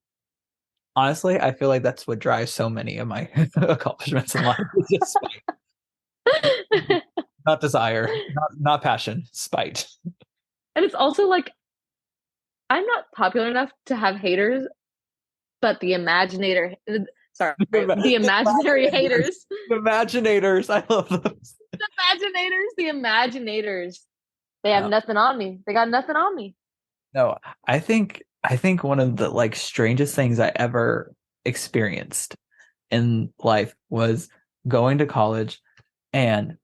Honestly, I feel like that's what drives so many of my accomplishments in life. It's just spite. And Not desire, not passion, spite. it's also like I'm not popular enough to have haters, but the imaginary Imaginators. haters, Imaginators. I love those. the imaginators, they have No, nothing on me. They got nothing on me. no. I think one of the like strangest things I ever experienced in life was going to college and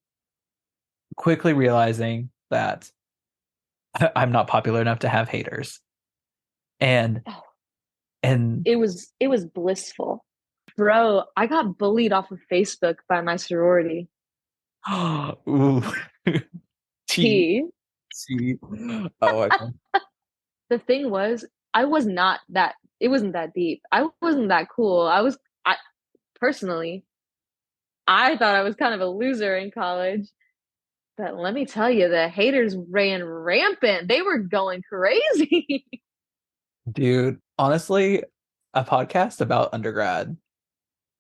quickly realizing that I'm not popular enough to have haters. And Oh, and it was blissful. Bro, I got bullied off of Facebook by my sorority. ooh, tea, T. tea. Oh, The thing was, I was not that it wasn't that deep. I wasn't that cool. I personally, I thought I was kind of a loser in college. But let me tell you, the haters ran rampant. They were going crazy. dude. Honestly, a podcast about undergrad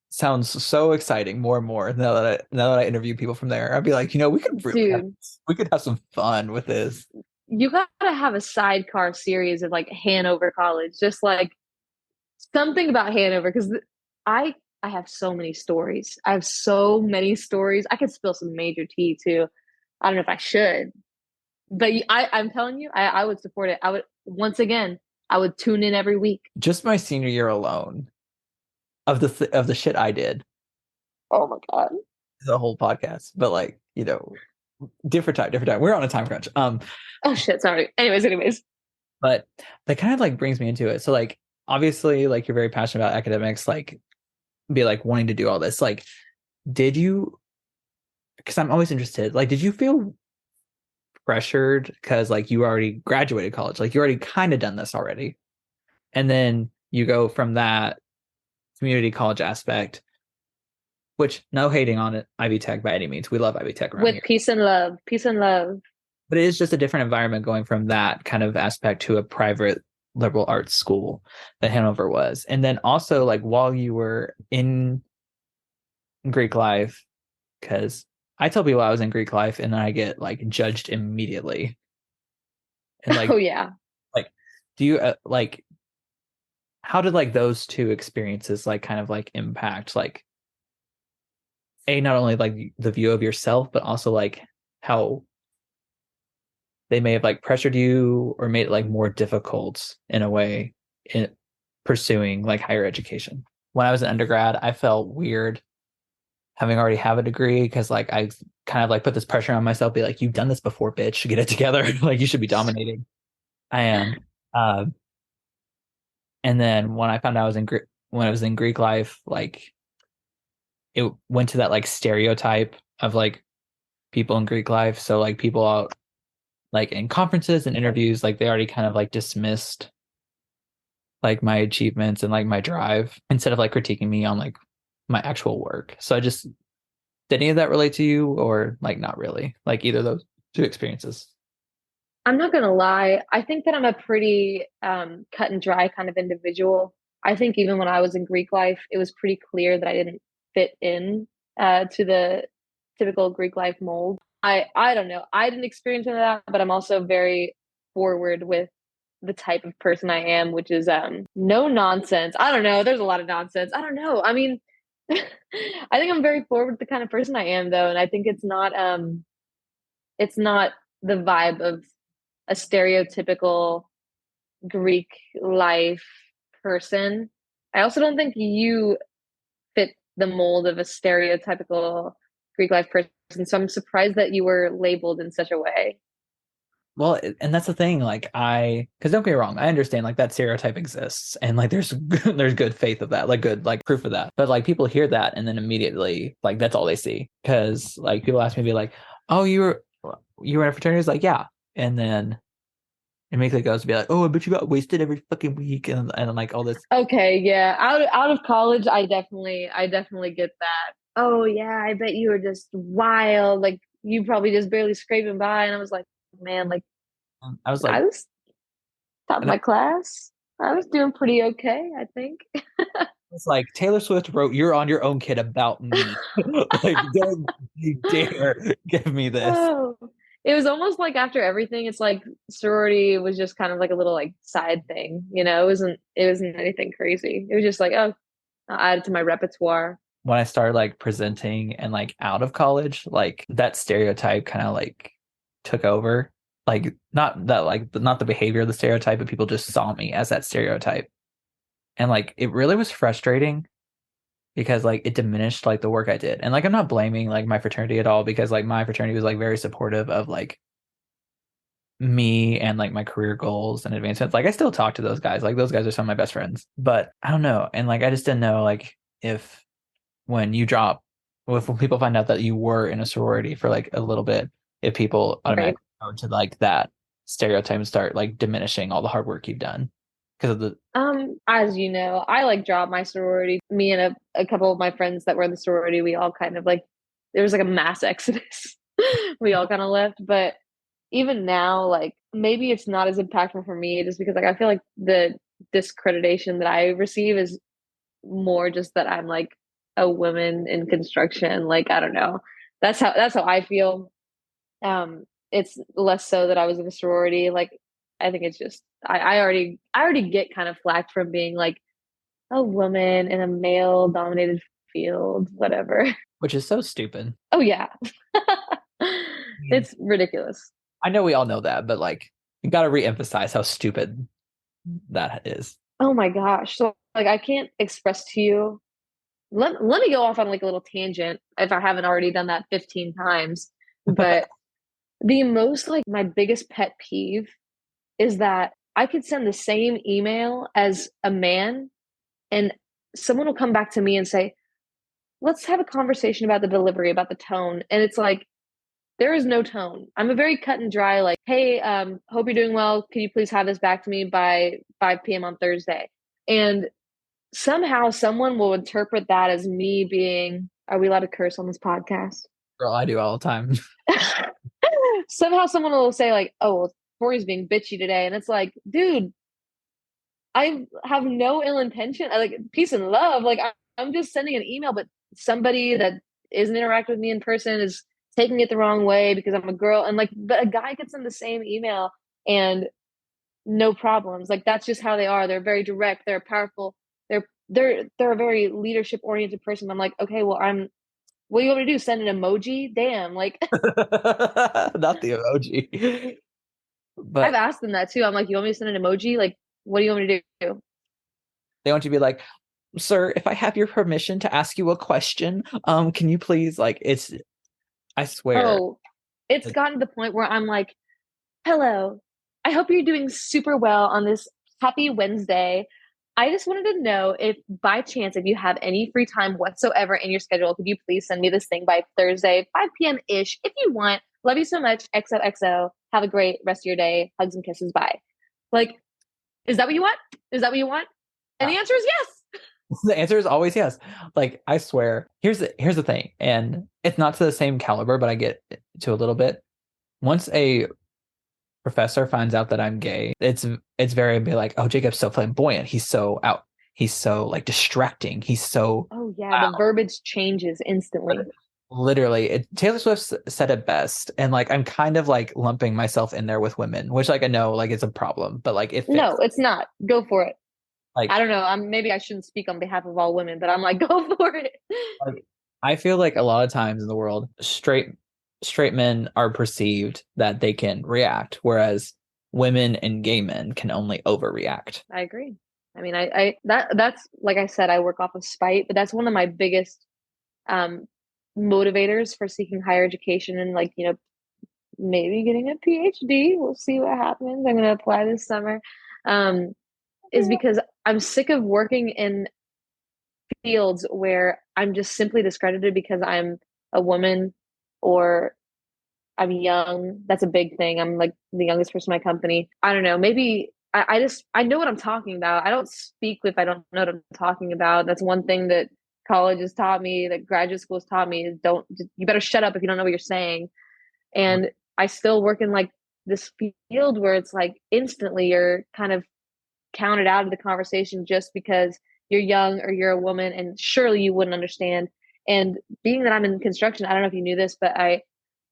sounds so exciting more and more now that I interview people from there. I'd be like, Dude, we could have some fun with this. you gotta have a sidecar series of like Hanover College, just like something about Hanover, because I have so many stories. I have so many stories. I could spill some major tea too. I don't know if I should, but I'm telling you, I would support it. I would once again, I would tune in every week. Just my senior year alone of the shit I did Oh my god. is a whole podcast. But like, different time, different time. We're on a time crunch. Oh shit, sorry. Anyways. But that kind of like brings me into it. So like obviously like you're very passionate about academics, like be like wanting to do all this. Like, did you because I'm always interested, like, did you feel pressured because like you already graduated college, like you already kind of done this already, and then you go from that community college aspect, which no hating on it, Ivy Tech by any means, we love Ivy Tech around With here, peace and love. Peace and love. but it is just a different environment going from that kind of aspect to a private liberal arts school that Hanover was. And then also like while you were in Greek life, because I tell people I was in Greek life and then I get like judged immediately. And Oh like yeah. do you like how did like those two experiences like kind of like impact like a not only like the view of yourself but also like how they may have like pressured you or made it like more difficult in a way in pursuing like higher education. When I was an undergrad, I felt weird having already have a degree because like I kind of like put this pressure on myself, be like, you've done this before, bitch, get it together. Like you should be dominating. And and then when I found out I was in when I was in Greek life, like it went to that like stereotype of like people in Greek life. So like people out like in conferences and interviews, like they already kind of like dismissed like my achievements and like my drive instead of like critiquing me on like my actual work. So I just did any of that relate to you or like not really? Like either of those two experiences? I'm not gonna lie. I think that I'm a pretty cut and dry kind of individual. I think even when I was in Greek life, it was pretty clear that I didn't fit in to the typical Greek life mold. I don't know. I didn't experience any of that, but I'm also very forward with the type of person I am, which is no nonsense. I don't know. There's a lot of nonsense. I don't know. I mean, I think I'm very forward with the kind of person I am though, and I think it's not the vibe of a stereotypical Greek life person. I also don't think you fit the mold of a stereotypical Greek life person. So I'm surprised that you were labeled in such a way. Well, and that's the thing, like because don't get me wrong, I understand like that stereotype exists, and like there's there's good faith of that, like good like proof of that. But like people hear that and then immediately like that's all they see. Because like people ask me to be like, oh, you were in a fraternity? It's like, yeah. And then immediately goes to be like, oh, I bet you got wasted every fucking week and like all this. Okay, yeah. Out of college, I definitely get that. Oh yeah, I bet you were just wild. Like you probably just barely scraping by. And I was like, man, like I was like, I was top of and I my class. I was doing pretty okay, I think. was like, Taylor Swift wrote "You're on Your Own, Kid" about me. Like, don't you dare give me this. Oh, it was almost like after everything, it's like sorority was just kind of like a little like side thing, you know. It wasn't anything crazy. It was just like, oh, I'll add it to my repertoire. When I started like presenting and like out of college, like that stereotype kind of like took over. Like not that like not the behavior of the stereotype, but people just saw me as that stereotype. And like it really was frustrating because like it diminished like the work I did. And like I'm not blaming like my fraternity at all because like my fraternity was like very supportive of like me and like my career goals and advancements. Like I still talk to those guys. Like those guys are some of my best friends. But I don't know. And like I just didn't know like if when you drop, if when people find out that you were in a sorority for like a little bit, if people Right. automatically go to like that stereotype and start like diminishing all the hard work you've done because of the As you know, I like dropped my sorority. Me and a couple of my friends that were in the sorority, we all kind of like there was like a mass exodus. We all kind of left. But even now, like maybe it's not as impactful for me just because like I feel like the discreditation that I receive is more just that I'm like a woman in construction. Like I don't know. That's how I feel. It's less so that I was in a sorority. Like I think it's just I already get kind of flack from being like a woman in a male dominated field, whatever. which is so stupid. Oh yeah. I mean, It's ridiculous. I know we all know that, but like you got to reemphasize how stupid that is. Oh my gosh. So like I can't express to you. Let me go off on like a little tangent if I haven't already done that 15 times. But the most like my biggest pet peeve is that I could send the same email as a man and someone will come back to me and say, let's have a conversation about the delivery, about the tone. And it's like, there is no tone. I'm a very cut and dry, like, hey, hope you're doing well. Can you please have this back to me by 5 p.m. on Thursday? And somehow someone will interpret that as me being, are we allowed to curse on this podcast? Girl, I do all the time. Somehow someone will say, like, oh, well, Tori's being bitchy today. And it's like, dude, I have no ill intention. I like peace and love. Like I'm just sending an email, but somebody that isn't interacting with me in person is taking it the wrong way because I'm a girl. And like, but a guy could send the same email and no problems. Like that's just how they are. They're very direct. They're powerful. They're a very leadership oriented person. I'm like, okay, well, what do you want me to do? Send an emoji? Damn. Like Not the emoji. I've But asked them that too. I'm like, you want me to send an emoji? Like, what do you want me to do? they want you to be like, sir, if I have your permission to ask you a question, can you please like it's I swear. Oh, it's gotten to the point where I'm like, hello. I hope you're doing super well on this happy Wednesday. I just wanted to know if by chance, if you have any free time whatsoever in your schedule, could you please send me this thing by Thursday, 5 p.m. ish, if you want. Love you so much. XOXO. Have a great rest of your day. Hugs and kisses. Bye. Like, is that what you want? Is that what you want? And the answer is yes. The answer is always yes. Like I swear. Here's the thing, and it's not to the same caliber, but I get to a little bit. Once a professor finds out that I'm gay, it's very be like, oh, Jacob's so flamboyant. He's so out. He's so like distracting. He's so Oh, yeah. The loud. verbiage changes instantly. literally, Taylor Swift said it best, and like I'm kind of like lumping myself in there with women, which like I know like it's a problem, but like it No, fits. it's not. Go for it. I Like, don't know. Maybe I shouldn't speak on behalf of all women, but I'm like, go for it. like I feel like a lot of times in the world, straight men are perceived that they can react, whereas women and gay men can only overreact. I agree. I mean, that's like I said, I work off of spite, but that's one of my biggest um motivators for seeking higher education and like, maybe getting a PhD. We'll see what happens. I'm gonna apply this summer. Um, is Yeah. because I'm sick of working in fields where I'm just simply discredited because I'm a woman or I'm young. That's a big thing. I'm like the youngest person in my company. I don't know. Maybe I know what I'm talking about. I don't speak if I don't know what I'm talking about. That's one thing that college has taught me, that graduate school has taught me is you better shut up if you don't know what you're saying. And I still work in like this field where it's like instantly you're kind of counted out of the conversation just because you're young or you're a woman and surely you wouldn't understand. And being that I'm in construction, I don't know if you knew this, but I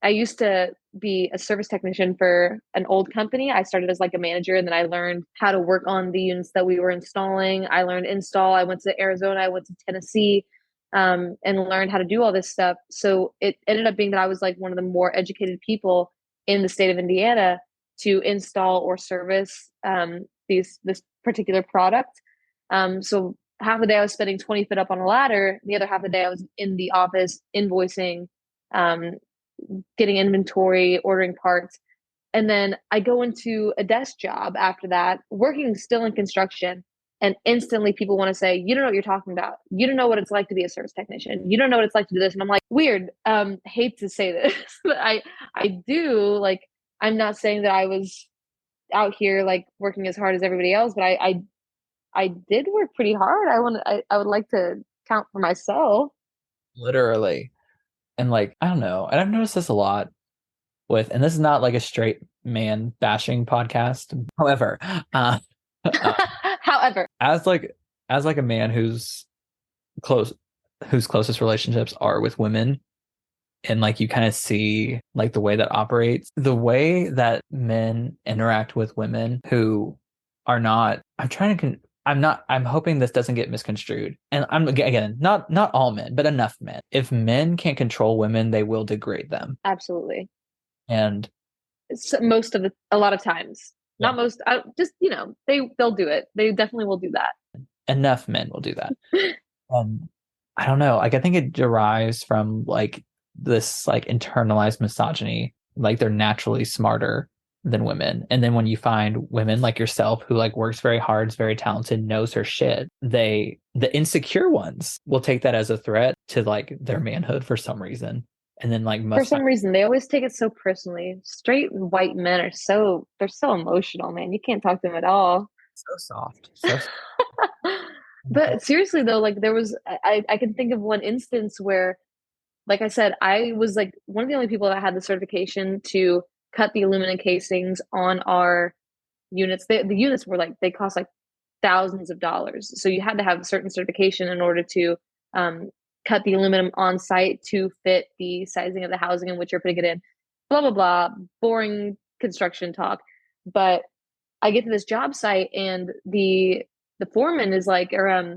used to be a service technician for an old company. I started as like a manager and then I learned how to work on the units that we were installing. I learned install. I went to Arizona, I went to Tennessee, and learned how to do all this stuff. So it ended up being that I was like one of the more educated people in the state of Indiana to install or service this particular product. So half the day I was spending 20 feet up on a ladder. The other half of the day I was in the office invoicing, um, getting inventory, ordering parts. And then I go into a desk job after that, working still in construction. And instantly people want to say, you don't know what you're talking about. You don't know what it's like to be a service technician. You don't know what it's like to do this. And I'm like, weird. Hate to say this, but I do like, I'm not saying that I was out here like working as hard as everybody else, but I did work pretty hard. I would like to count for myself. Literally. And like, I don't know. And I've noticed this a lot with, and this is not like a straight man bashing podcast. However, uh, uh However, as like a man close whose closest relationships are with women, and like you kind of see like the way that operates, the way that men interact with women who are not, I'm hoping this doesn't get misconstrued. And I'm again, not all men, but enough men. If men can't control women, they will degrade them. absolutely. And A lot of times, yeah, not most. Just they'll do it. They definitely will do that. enough men will do that. I don't know. Like I think it derives from like this like internalized misogyny. Like they're naturally smarter than women. And then when you find women like yourself who like works very hard, is very talented, knows her shit, the insecure ones will take that as a threat to like their manhood for some reason. And then like For must some reason, they always take it so personally. Straight white men are they're so emotional, man. You can't talk to them at all. so soft. So soft. But seriously though, like I can think of one instance where, like I said, I was like one of the only people that had the certification to cut the aluminum casings on our units. The units were like they cost like thousands of dollars, so you had to have a certain certification in order to um, cut the aluminum on site to fit the sizing of the housing in which you're putting it in. Blah blah blah. Boring construction talk. But I get to this job site and the foreman is like, or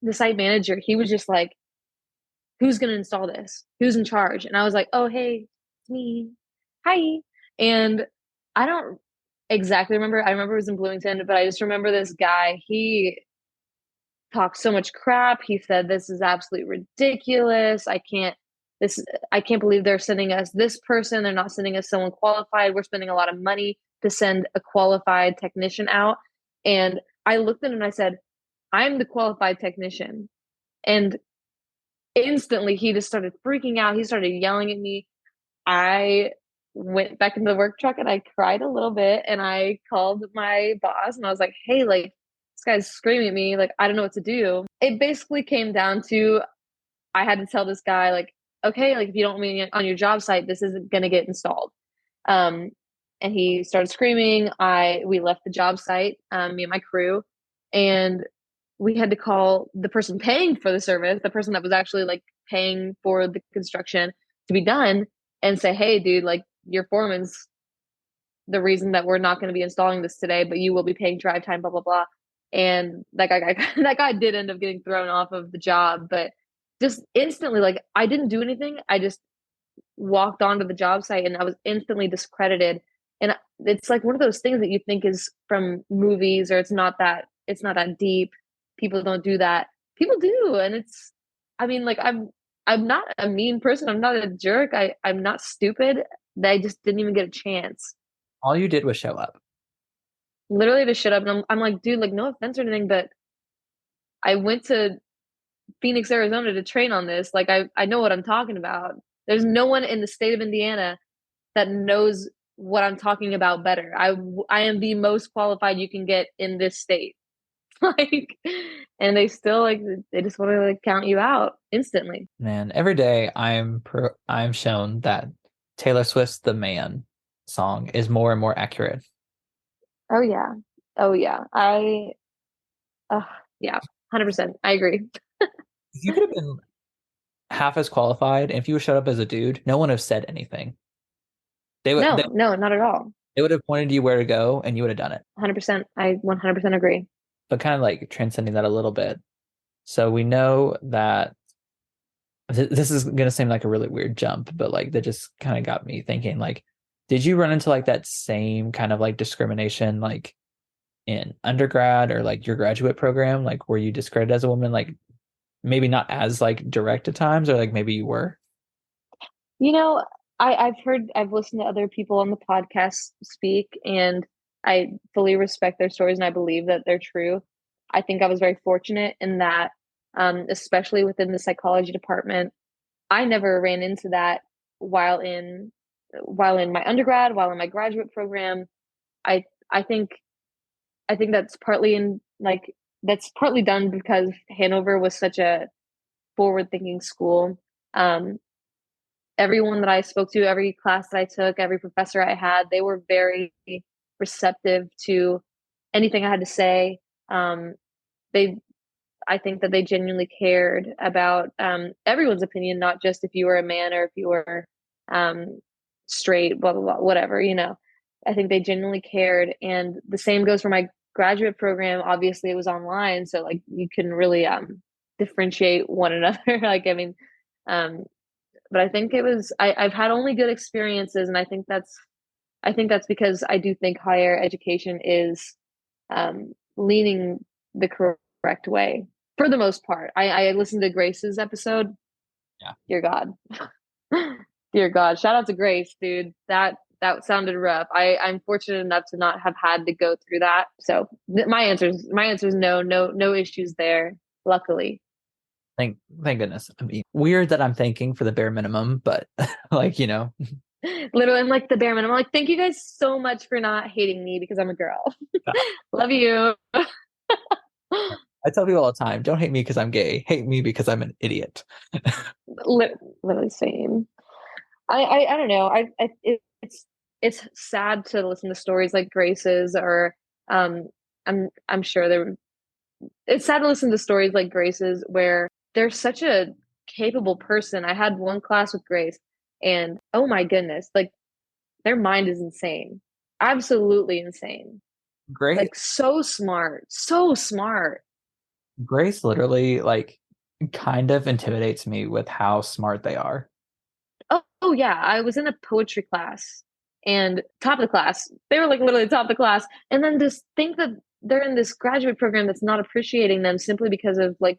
the site manager, he was just like, who's going to install this? Who's in charge? And I was like, oh, hey, it's me. Hi. And I don't exactly remember. I remember it was in Bloomington, but I just remember this guy. He talked so much crap. He said, this is absolutely ridiculous. This, I can't believe they're sending us this person. They're not sending us someone qualified. We're spending a lot of money to send a qualified technician out. And I looked at him and I said, I'm the qualified technician. And instantly he just started freaking out. He started yelling at me. I went back into the work truck and I cried a little bit and I called my boss and I was like, hey, like this guy's screaming at me. Like, I don't know what to do. It basically came down to I had to tell this guy, like, okay, like if you don't want me on your job site, this isn't gonna get installed. Um, and he started screaming. We left the job site, me and my crew, and we had to call the person paying for the service, the person that was actually like paying for the construction to be done and say, hey, dude, like your foreman's the reason that we're not going to be installing this today, but you will be paying drive time, blah, blah, blah. And that guy did end up getting thrown off of the job, but just instantly, like I didn't do anything. I just walked onto the job site and I was instantly discredited. And it's like one of those things that you think is from movies or it's not that deep. People don't do that. People do. And it's, I mean, like I'm not a mean person. I'm not a jerk. I'm not stupid. They just didn't even get a chance. All you did was show up. Literally to shut up. And I'm like, dude, like no offense or anything, but I went to Phoenix, Arizona to train on this. Like I know what I'm talking about. There's no one in the state of Indiana that knows what I'm talking about better. I am the most qualified you can get in this state. Like, and they still like they just want to like count you out instantly. Man, every day I'm shown that Taylor Swift's "The Man" song is more and more accurate. Oh yeah, oh yeah. Uh, yeah, 100%. I agree. You could have been half as qualified, and if you showed up as a dude, no one would have said anything. No, not at all. They would have pointed you where to go, and you would have done it. 100%. I 100% agree. But kind of like transcending that a little bit. So we know that this is going to seem like a really weird jump, but like that just kind of got me thinking, like, did you run into like that same kind of like discrimination like in undergrad or like your graduate program? Like, were you discredited as a woman? Like, maybe not as like direct at times, or like maybe you were? You know, I've listened to other people on the podcast speak, and I fully respect their stories and I believe that they're true. I think I was very fortunate in that, especially within the psychology department, I never ran into that while in while in my undergrad, while in my graduate program. I I think I think that's partly in like that's partly done because Hanover was such a forward thinking school. Um, Everyone that I spoke to, every class that I took, every professor I had, they were very receptive to anything I had to say. They, I think that they genuinely cared about everyone's opinion, not just if you were a man or if you were um, straight, blah, blah, blah, whatever, you know. I think they genuinely cared. And the same goes for my graduate program. Obviously, it was online. So, like, you can really differentiate one another. Like, I mean, um, but I think it was I've had only good experiences, and I think that's because I do think higher education is leaning the correct way for the most part. I listened to Grace's episode. Yeah. Dear God, dear God, shout out to Grace, dude. That sounded rough. I'm fortunate enough to not have had to go through that. So my answer is no issues there. Luckily. Thank goodness. I mean, weird that I'm thanking for the bare minimum, but like, you know. Literally, I'm like the bare minimum. I'm like, thank you guys so much for not hating me because I'm a girl. Love you. I tell people all the time, don't hate me because I'm gay. Hate me because I'm an idiot. Literally same. I don't know. It's sad to listen to stories like Grace's or I'm sure there. It's sad to listen to stories like Grace's where they're such a capable person. I had one class with Grace, and oh my goodness, like their mind is insane, absolutely insane. Great. Like so smart, so smart. Grace literally like kind of intimidates me with how smart they are. Oh yeah, I was in a poetry class and top of the class. They were like literally top of the class. And then just think that they're in this graduate program that's not appreciating them simply because of like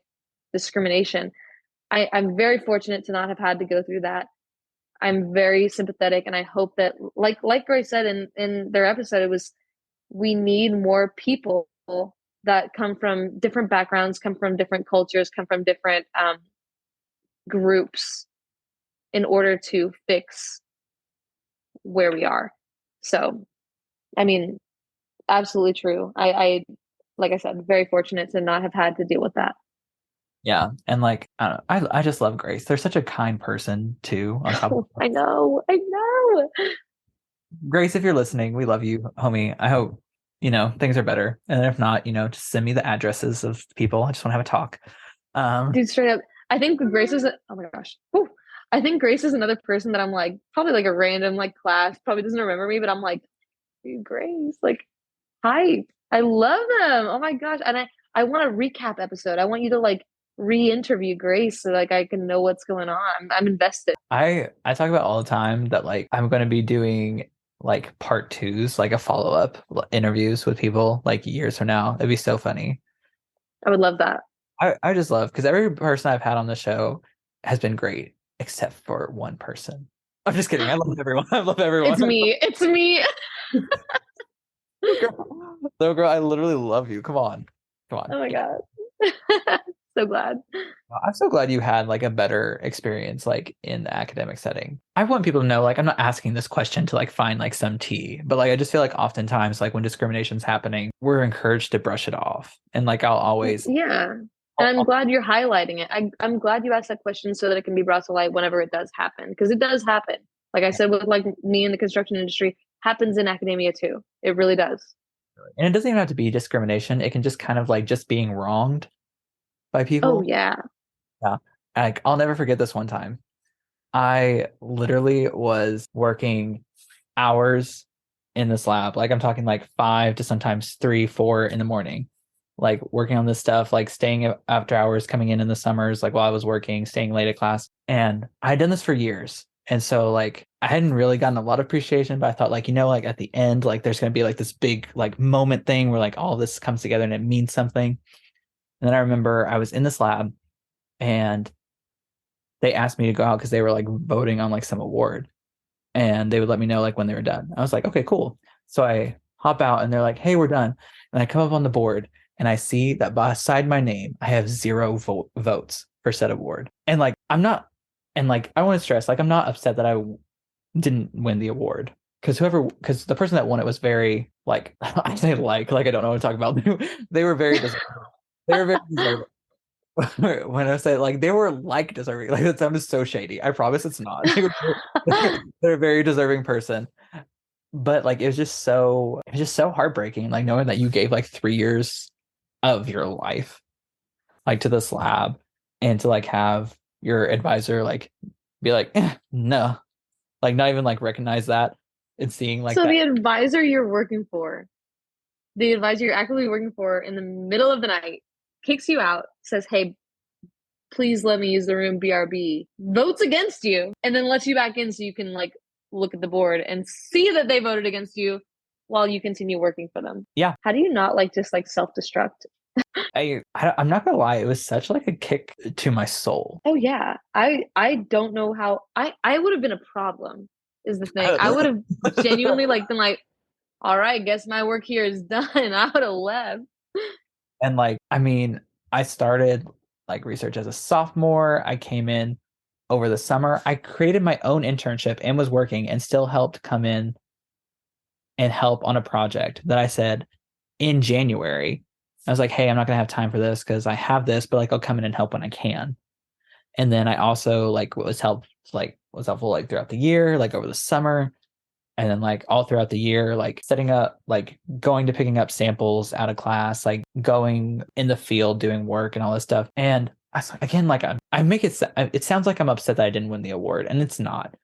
discrimination. I'm very fortunate to not have had to go through that. I'm very sympathetic and I hope that like Grace said in their episode, it was we need more people that come from different backgrounds, come from different cultures, come from different groups in order to fix where we are. So, I mean, absolutely true. I like I said, very fortunate to not have had to deal with that. Yeah. And like, I don't know, I just love Grace. They're such a kind person too, on top of I know. I know. Grace, if you're listening, we love you, homie. I hope, things are better. And if not, just send me the addresses of people. I just want to have a talk. Dude, straight up. I think Grace is oh my gosh. Whew. I think Grace is another person that I'm like probably like a random like class, probably doesn't remember me, but I'm like, dude, Grace, like hi. I love them. Oh my gosh. And I want a recap episode. I want you to like re-interview Grace so like I can know what's going on. I'm invested. I talk about all the time that like I'm going to be doing like part twos, like a follow-up interviews with people like years from now. It'd be so funny. I would love that. I just love because every person I've had on the show has been great except for one person. I'm just kidding. I love everyone. I love everyone. It's me. It's me. Girl, I literally love you. Come on. Come on. Oh my God. So glad. I'm so glad you had like a better experience like in the academic setting. I want people to know like I'm not asking this question to like find like some tea, but like I just feel like oftentimes like when discrimination's happening, we're encouraged to brush it off. And like I'll always Yeah. And I'm glad you're highlighting it. I'm glad you asked that question so that it can be brought to light whenever it does happen. Because it does happen. Like I said, with like me in the construction industry, happens in academia too. It really does. and it doesn't even have to be discrimination. It can just kind of like just being wronged by Oh people. yeah. Yeah. Like I'll never forget this one time. I literally was working hours in this lab. Like I'm talking like 5 to sometimes 3, 4 in the morning. Like working on this stuff, like staying after hours, coming in the summers, like while I was working, staying late at class. And I had done this for years. And so like I hadn't really gotten a lot of appreciation, but I thought like, like at the end, like there's gonna be like this big like moment thing where like all this comes together and it means something. And then I remember I was in this lab and they asked me to go out because they were like voting on like some award and they would let me know like when they were done. I was like, okay, cool. So I hop out and they're like, hey, we're done. And I come up on the board and I see that beside my name, I have 0 votes for said award. And like, I'm not, and like, I want to stress, like, I'm not upset that I didn't win the award because the person that won it was very like, I say like I don't know what to talk about. They were very deserving. They were very deserving. When I say like they were like deserving, like that sounded so shady. I promise it's not. They're a very deserving person. But like it was just so heartbreaking, like knowing that you gave like 3 years of your life like to this lab and to like have your advisor like be like, no, like not even like recognize that and seeing like So that. the advisor you're working for, the advisor you're actively working for in the middle of the night, kicks you out, says, hey, please let me use the room BRB, votes against you, and then lets you back in so you can like look at the board and see that they voted against you while you continue working for them. Yeah. How do you not like just like self-destruct? I'm not gonna lie, it was such like a kick to my soul. Oh yeah. I don't know how I would have been a problem is the thing. I would have genuinely like been like, all right, guess my work here is done. I would have left. And like, I mean, I started like research as a sophomore. I came in over the summer. I created my own internship and was working and still helped come in and help on a project that I said in January. I was like, hey, I'm not going to have time for this because I have this, but like I'll come in and help when I can. And then I also like was helpful like throughout the year, like over the summer. And then like all throughout the year, like setting up, like going to picking up samples out of class, like going in the field, doing work and all this stuff. And again, like I make it sounds like I'm upset that I didn't win the award, and it's not.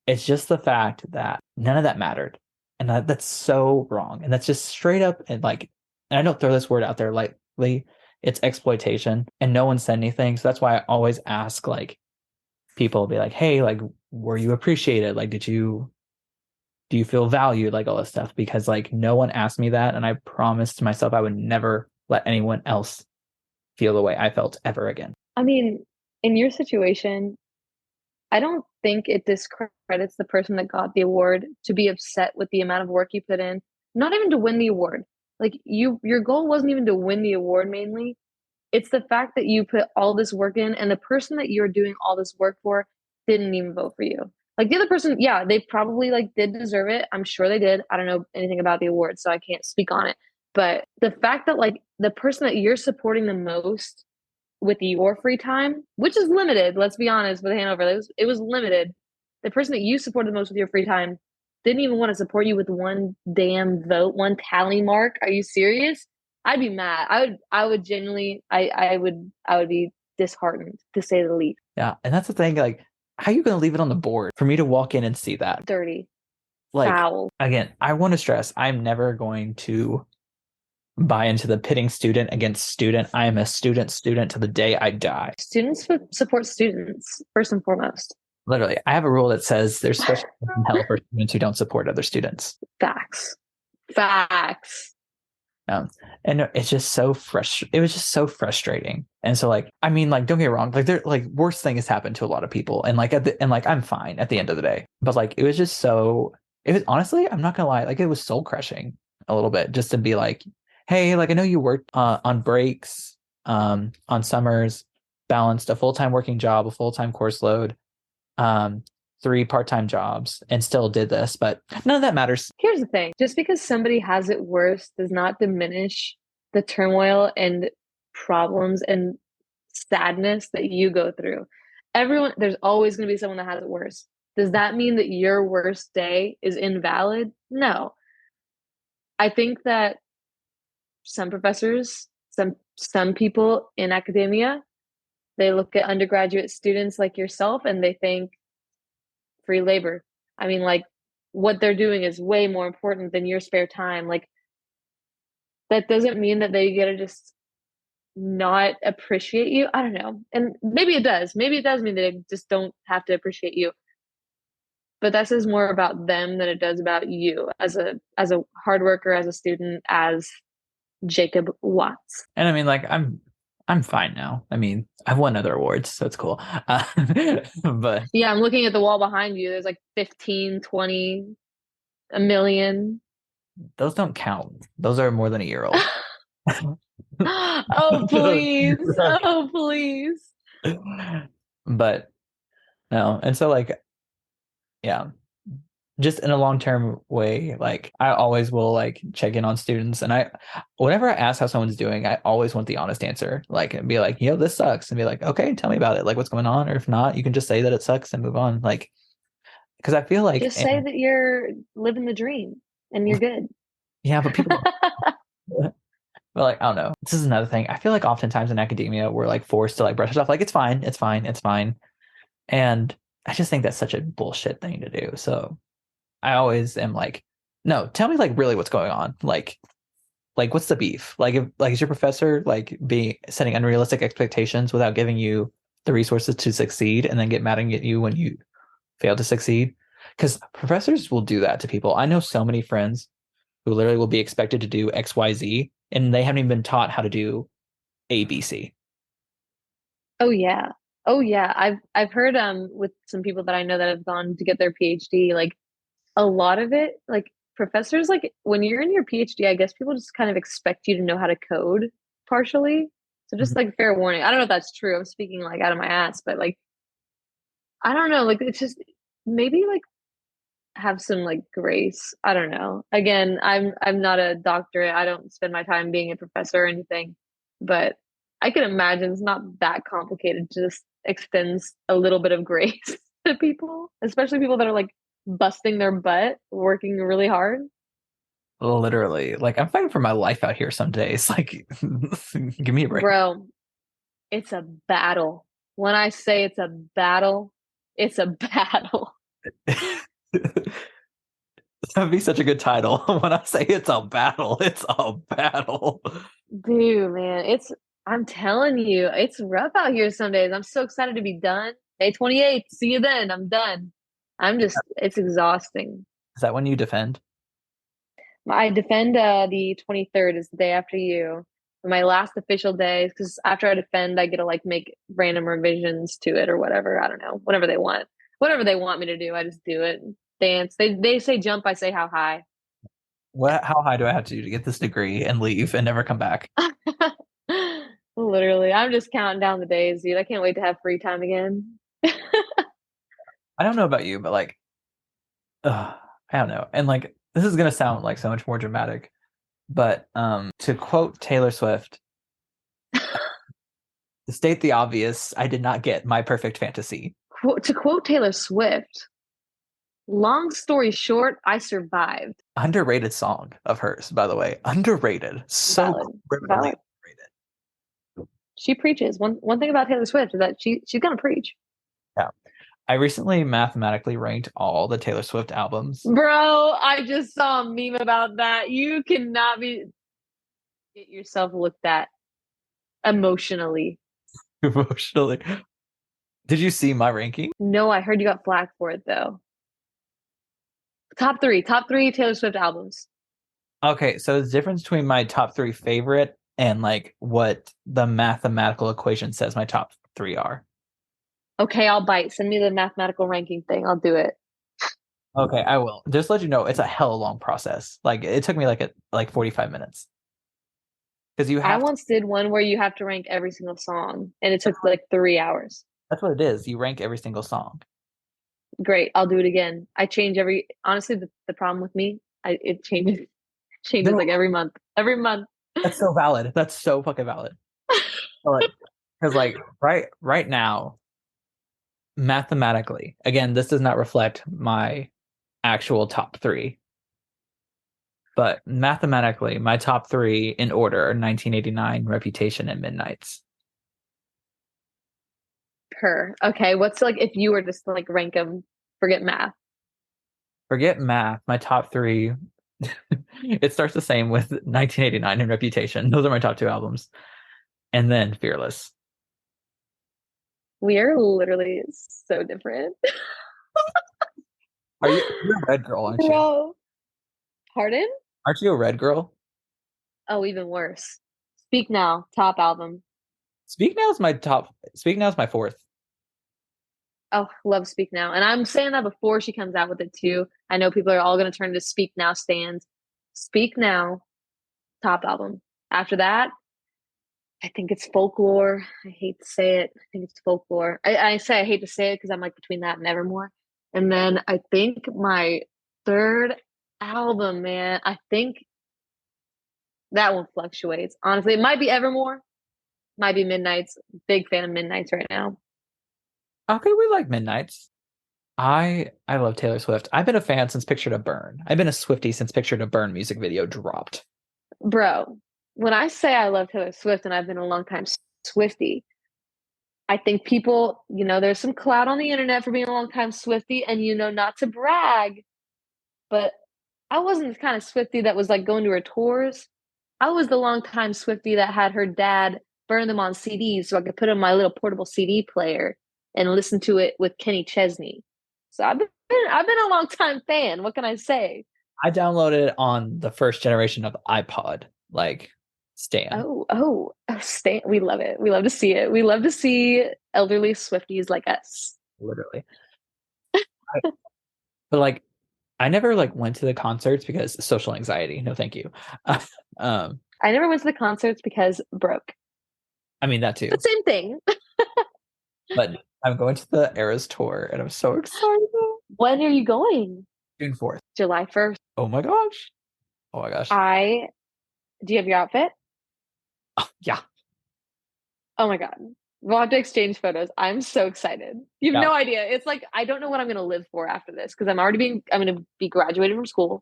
It's just the fact that none of that mattered. And that's so wrong. And that's just straight up and I don't throw this word out there lightly. It's exploitation. And no one said anything. So that's why I always ask like people be like, hey, like, were you appreciated? Like, do you feel valued? Like all this stuff. Because like no one asked me that. And I promised myself I would never let anyone else feel the way I felt ever again. I mean, in your situation, I don't think it discredits the person that got the award to be upset with the amount of work you put in, not even to win the award. Like your goal wasn't even to win the award mainly. It's the fact that you put all this work in and the person that you're doing all this work for didn't even vote for you. Like the other person, yeah, they probably like did deserve it. I'm sure they did. I don't know anything about the award, so I can't speak on it. But the fact that like the person that you're supporting the most with your free time, which is limited, let's be honest, with Hanover, it was limited. The person that you supported the most with your free time didn't even want to support you with one damn vote, one tally mark. Are you serious? I'd be mad. I would genuinely I would be disheartened, to say the least. Yeah, and that's the thing, like, how are you going to leave it on the board for me to walk in and see that? Dirty, Like, foul. again, I want to stress, I'm never going to buy into the pitting student against student. I am a student to the day I die. Students support students, first and foremost. Literally, I have a rule that says there's special hell for students who don't support other students. Facts. Facts. And it's just so it was just so frustrating. And so, like, I mean, like, don't get me wrong, like, there, like, worse thing has happened to a lot of people, and like I'm fine at the end of the day, but like, it was just so, it was, honestly, I'm not gonna lie, like, it was soul crushing a little bit, just to be like, hey, like, I know you worked on breaks, on summers, balanced a full-time working job, a full-time course load, 3 part-time jobs, and still did this, but none of that matters. Here's the thing. Just because somebody has it worse does not diminish the turmoil and problems and sadness that you go through. There's always going to be someone that has it worse. Does that mean that your worst day is invalid? No. I think that some professors, some people in academia, they look at undergraduate students like yourself and they think free labor. I mean, like, what they're doing is way more important than your spare time. Like, that doesn't mean that they get to just not appreciate you. I don't know. And maybe it does. Maybe it does mean that they just don't have to appreciate you. But that says more about them than it does about you as a hard worker, as a student, as Jacob Watts. And I mean, like, I'm fine now. I mean, I've won other awards, so it's cool. But yeah, I'm looking at the wall behind you. There's like 15, 20, a million. Those don't count. Those are more than a year old. Oh, please. Oh, please. But no. And so, like, yeah, just in a long-term way, like, I always will, like, check in on students, and whenever I ask how someone's doing, I always want the honest answer, like, and be like, this sucks, and be like, okay, tell me about it, like, what's going on, or if not, you can just say that it sucks and move on, like, because I feel like, just say that you're living the dream and you're good. Yeah, but people but, like, I don't know, this is another thing, I feel like oftentimes in academia we're, like, forced to, like, brush it off, like, it's fine, and I just think that's such a bullshit thing to do. So I always am like, no, tell me, like, really what's going on. Like what's the beef? Like, is your professor, like, setting unrealistic expectations without giving you the resources to succeed, and then get mad at you when you fail to succeed? Because professors will do that to people. I know so many friends who literally will be expected to do XYZ, and they haven't even been taught how to do ABC. Oh yeah. Oh yeah. I've heard with some people that I know that have gone to get their PhD, like, a lot of it, like, professors, like, when you're in your PhD, I guess people just kind of expect you to know how to code partially. So just, like, fair warning. I don't know if that's true. I'm speaking, like, out of my ass, but, like, I don't know. Like, it's just maybe, like, have some, like, grace. I don't know. Again, I'm not a doctorate. I don't spend my time being a professor or anything, but I can imagine it's not that complicated to just extend a little bit of grace to people, especially people that are, like, busting their butt, working really hard. Literally, like, I'm fighting for my life out here some days. Like, give me a break. Bro, it's a battle. When I say it's a battle, it's a battle. That'd be such a good title. When I say it's a battle, it's a battle. Dude, man, I'm telling you, it's rough out here some days. I'm so excited to be done. Day 28th, see you then. I'm done. It's exhausting. Is that when you defend? I defend the 23rd is the day after you. My last official day, because after I defend, I get to, like, make random revisions to it or whatever. I don't know, whatever they want. Whatever they want me to do, I just do it. Dance. They say jump, I say how high. How high do I have to do to get this degree and leave and never come back? Literally, I'm just counting down the days, dude. I can't wait to have free time again. I don't know about you, but, like, I don't know. And, like, this is gonna sound like so much more dramatic, but to quote Taylor Swift, to state the obvious, I did not get my perfect fantasy. To quote Taylor Swift, long story short, I survived. Underrated song of hers, by the way. Underrated. So Valid. criminally Valid. underrated. She preaches. One thing about Taylor Swift is that she's gonna preach. Yeah. I recently mathematically ranked all the Taylor Swift albums. Bro, I just saw a meme about that. You cannot be get yourself looked at emotionally. Emotionally. Did you see my ranking? No, I heard you got flack for it though. Top three Taylor Swift albums. Okay, so the difference between my top three favorite and like what the mathematical equation says my top three are. Okay, I'll bite. Send me the mathematical ranking thing. I'll do it. Okay, I will. Just to let you know, it's a hell long process. Like it took me like 45 minutes. Because you I have to, once did one where you have to rank every single song, and it took like 3 hours. that's what it is. You rank every single song. Great, I'll do it again. I change every. Honestly, the problem with me, it changes No, like every month. Every month. that's so valid. That's so fucking valid. Because like right now, mathematically, again, this does not reflect my actual top three. But mathematically, my top three in order are 1989, Reputation, and Midnights. Okay, what's like if you were just to like rank them? Forget math. Forget math. My top three, it starts the same with 1989 and Reputation. Those are my top two albums. And then Fearless. We are literally so different, You're a red girl, aren't you? bro. Pardon? Aren't you a red girl? Oh, even worse. Speak Now, top album. Speak Now is my fourth. Oh, love Speak Now. And I'm saying that before she comes out with it too. I know people are all going to turn to Speak Now stands. Speak Now, top album. After that, I think it's Folklore. I hate to say it. I think it's Folklore. I say I hate to say it because I'm like between that and Evermore. And then I think my third album, man, I think that one fluctuates. Honestly, it might be Evermore, might be Midnights. Big fan of Midnights right now. Okay, we like Midnights. I love Taylor Swift. I've been a fan since Picture to Burn. I've been a Swiftie since Picture to Burn music video dropped. Bro, when I say I love Taylor Swift and I've been a long time Swiftie, I think people, there's some clout on the internet for being a long time Swiftie, and not to brag, but I wasn't the kind of Swiftie that was like going to her tours. I was the long time Swiftie that had her dad burn them on CDs so I could put in my little portable CD player and listen to it with Kenny Chesney. So I've been a long time fan. What can I say? I downloaded it on the first generation of iPod, like Stan. Stay. We love it. We love to see it. We love to see elderly Swifties like us. Literally. I, but like I never like went to the concerts because social anxiety. No, thank you. um, I never went to the concerts because broke. I mean that too. The same thing. But I'm going to the Eras tour and I'm so excited. When are you going? June 4th. July 1st. Oh my gosh. Oh my gosh. Do you have your outfit? Oh, yeah. Oh my God. We'll have to exchange photos. I'm so excited. You have Yeah. no idea. It's like, I don't know what I'm going to live for after this because I'm going to be graduating from school.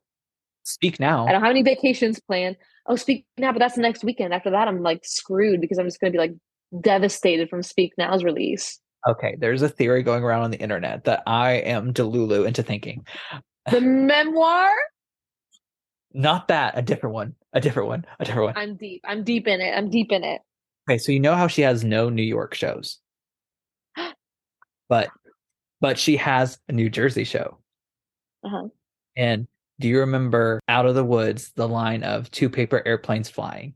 Speak I now. don't have any vacations planned. Oh, Speak Now, but that's the next weekend. After that, I'm like screwed because I'm just going to be like devastated from Speak Now's release. Okay, there's a theory going around on the internet that I am Delulu into thinking. The memoir? Not that, a different one. A different one. A different one. I'm deep. I'm deep in it. I'm deep in it. Okay, so you know how she has no New York shows, but she has a New Jersey show. Uh-huh. And do you remember Out of the Woods, the line of two paper airplanes flying?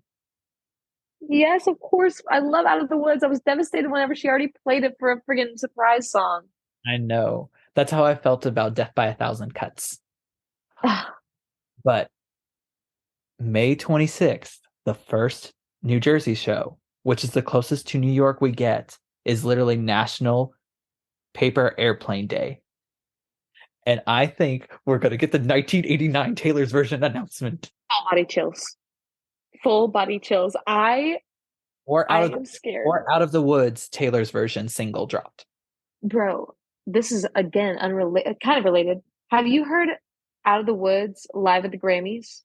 Yes, of course. I love Out of the Woods. I was devastated whenever she already played it for a friggin' surprise song. I know. That's how I felt about Death by a Thousand Cuts. But May 26th, the first New Jersey show, which is the closest to New York we get, is literally National Paper Airplane Day. And I think we're going to get the 1989 Taylor's version announcement. Full body chills. Full body chills. I am scared. Or Out of the Woods, Taylor's version single dropped. Bro, this is again unrelated, kind of related. Have you heard Out of the Woods live at the Grammys?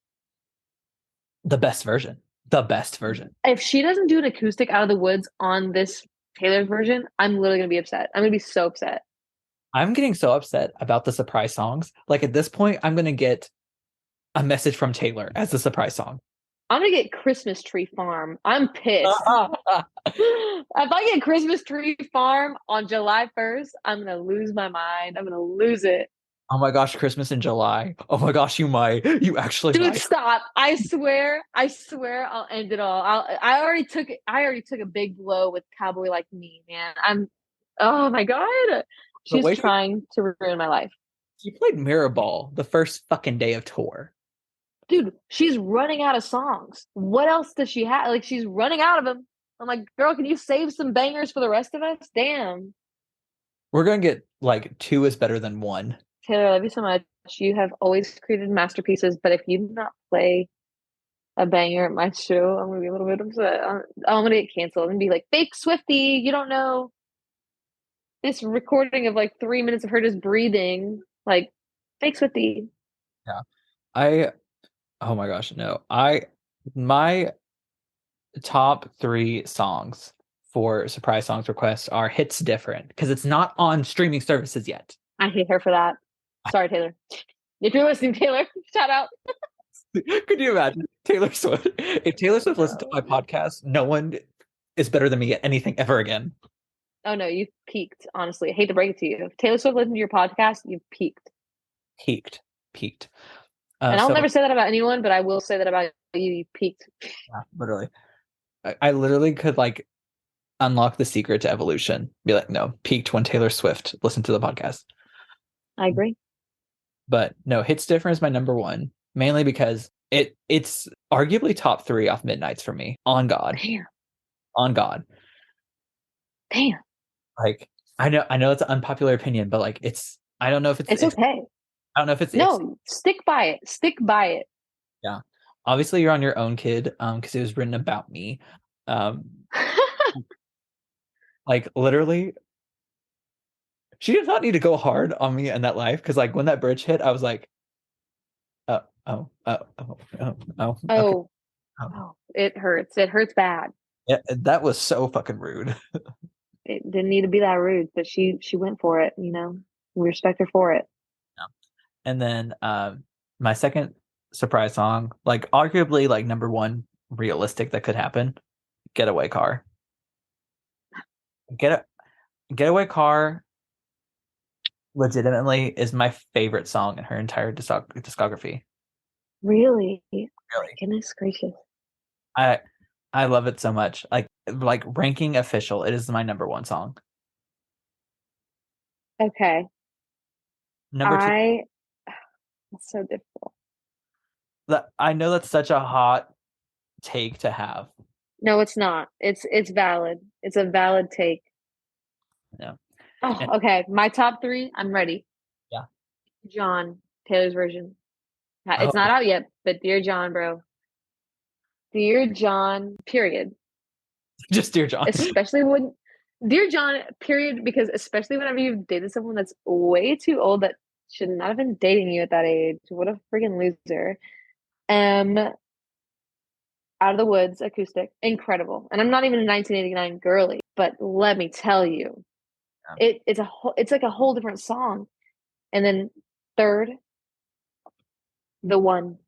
The best version. the best version. If she doesn't do an acoustic Out of the Woods on this Taylor version, I'm literally gonna be upset. I'm gonna be so upset. I'm getting so upset about the surprise songs. Like at this point, I'm gonna get a message from Taylor as the surprise song. I'm gonna get Christmas Tree Farm. I'm pissed. If I get Christmas Tree Farm on July 1st, I'm gonna lose my mind. I'm gonna lose it. Oh my gosh, Christmas in July. Oh my gosh, you might. You actually Dude, might. stop. I swear I'll end it all. I already took a big blow with Cowboy Like Me, man. Oh my God. But She's wait, trying to ruin my life. she played Mirrorball the first fucking day of tour. Dude, she's running out of songs. What else does she have? Like, she's running out of them. I'm like, girl, can you save some bangers for the rest of us? Damn. We're gonna get like two is better than one. Taylor, I love you so much. You have always created masterpieces, but if you do not play a banger at my show, I'm gonna be a little bit upset. I'm gonna get canceled and be like, fake Swifty, you don't know this recording of like 3 minutes of her just breathing. Like, fake Swifty. Yeah. I oh my gosh, no. My top three songs for surprise songs requests are Hits Different because it's not on streaming services yet. I hate her for that. Sorry, Taylor. If you're listening, Taylor, shout out. Could you imagine Taylor Swift? If Taylor Swift listened to my podcast, no one is better than me at anything ever again. Oh no, you've peaked, honestly. I hate to break it to you. If Taylor Swift listened to your podcast, you've peaked. Peaked. Peaked. And I'll So never say that about anyone, but I will say that about you. You peaked. yeah, literally. I literally could like unlock the secret to evolution. Be like, no, peaked when Taylor Swift listened to the podcast. I agree. But no, Hits Different is my number one, mainly because it's arguably top three off Midnights for me. On God. Damn. On God. Damn. Like I know it's an unpopular opinion, but like I don't know if It's okay. I don't know if it's No, stick by it. Stick by it. yeah. Obviously you're on your own, kid, because it was written about me. Like literally she did not need to go hard on me in that life because like when that bridge hit, I was like, oh, oh, oh, oh, oh, oh, okay. Oh, Oh. oh, it hurts. It hurts bad. Yeah, that was so fucking rude. It didn't need to be that rude, but she went for it, We respect her for it. Yeah. And then my second surprise song, like arguably like number one realistic that could happen, Getaway Car. Getaway Car legitimately is my favorite song in her entire discography. Really? Really. Goodness gracious. I love it so much. Like ranking official, it is my number one song. Okay. Number two. That's so difficult. I know that's such a hot take to have. No, it's not. It's valid. It's a valid take. Yeah. Oh, okay. My top three, I'm ready. Yeah. John, Taylor's version. It's Oh, not out yet, but Dear John, bro. Dear John, period. just Dear John. Especially when Dear John, period, because especially whenever you've dated someone that's way too old that should not have been dating you at that age. What a freaking loser. Out of the Woods, acoustic, incredible. And I'm not even a 1989 girly, but let me tell you, it's like a whole different song. And then third, The One.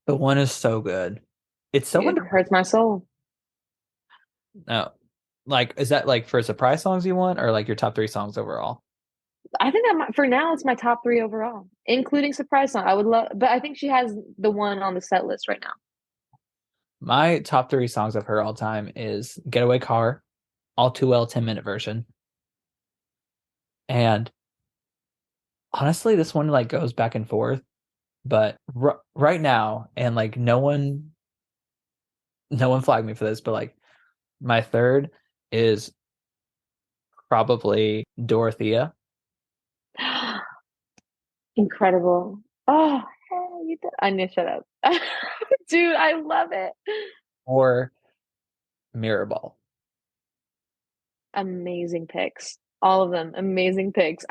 The One is so good. It's so It hurts my soul. No. Like, is that like for surprise songs you want or like your top three songs overall? I think for now it's my top three overall, including surprise song. I would love, but I think she has The One on the set list right now. My top three songs of her all time is Getaway Car, All Too Well 10-minute version. And honestly, this one like goes back and forth, but right now, and like no one flagged me for this, but like my third is probably Dorothea. Incredible. Oh, I need to shut up. Dude, I love it. Or Mirrorball. Amazing picks. All of them. Amazing picks.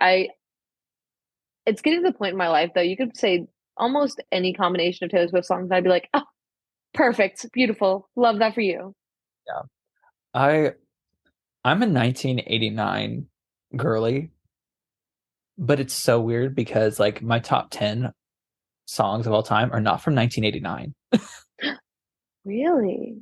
It's getting to the point in my life though, you could say almost any combination of Taylor Swift songs, and I'd be like, oh, Perfect. Beautiful. Love that for you. Yeah. I I'm a 1989 girly, but it's so weird because like my top 10 songs of all time are not from 1989. Really?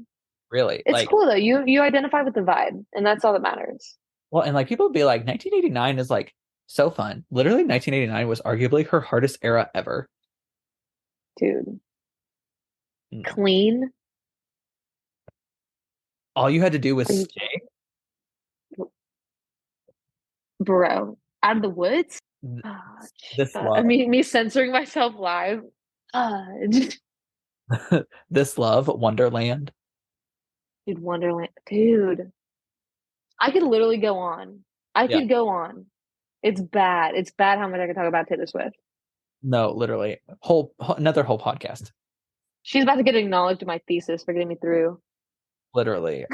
Really. It's Like, cool though. You identify with the vibe, and that's all that matters. well, and like people would be like 1989 is like so fun. Literally 1989 was arguably her hardest era ever. Dude. Mm. Clean. All you had to do Are was you stay. bro? Out of the woods? Th- Fudge. This I love, mean, me censoring myself live. Fudge. this love, Wonderland. Dude, Wonderland. Dude, I could literally go on. I Yeah, could go on. It's bad. It's bad how much I can talk about Taylor Swift. no, literally, another whole podcast. She's about to get acknowledged in my thesis for getting me through. Literally,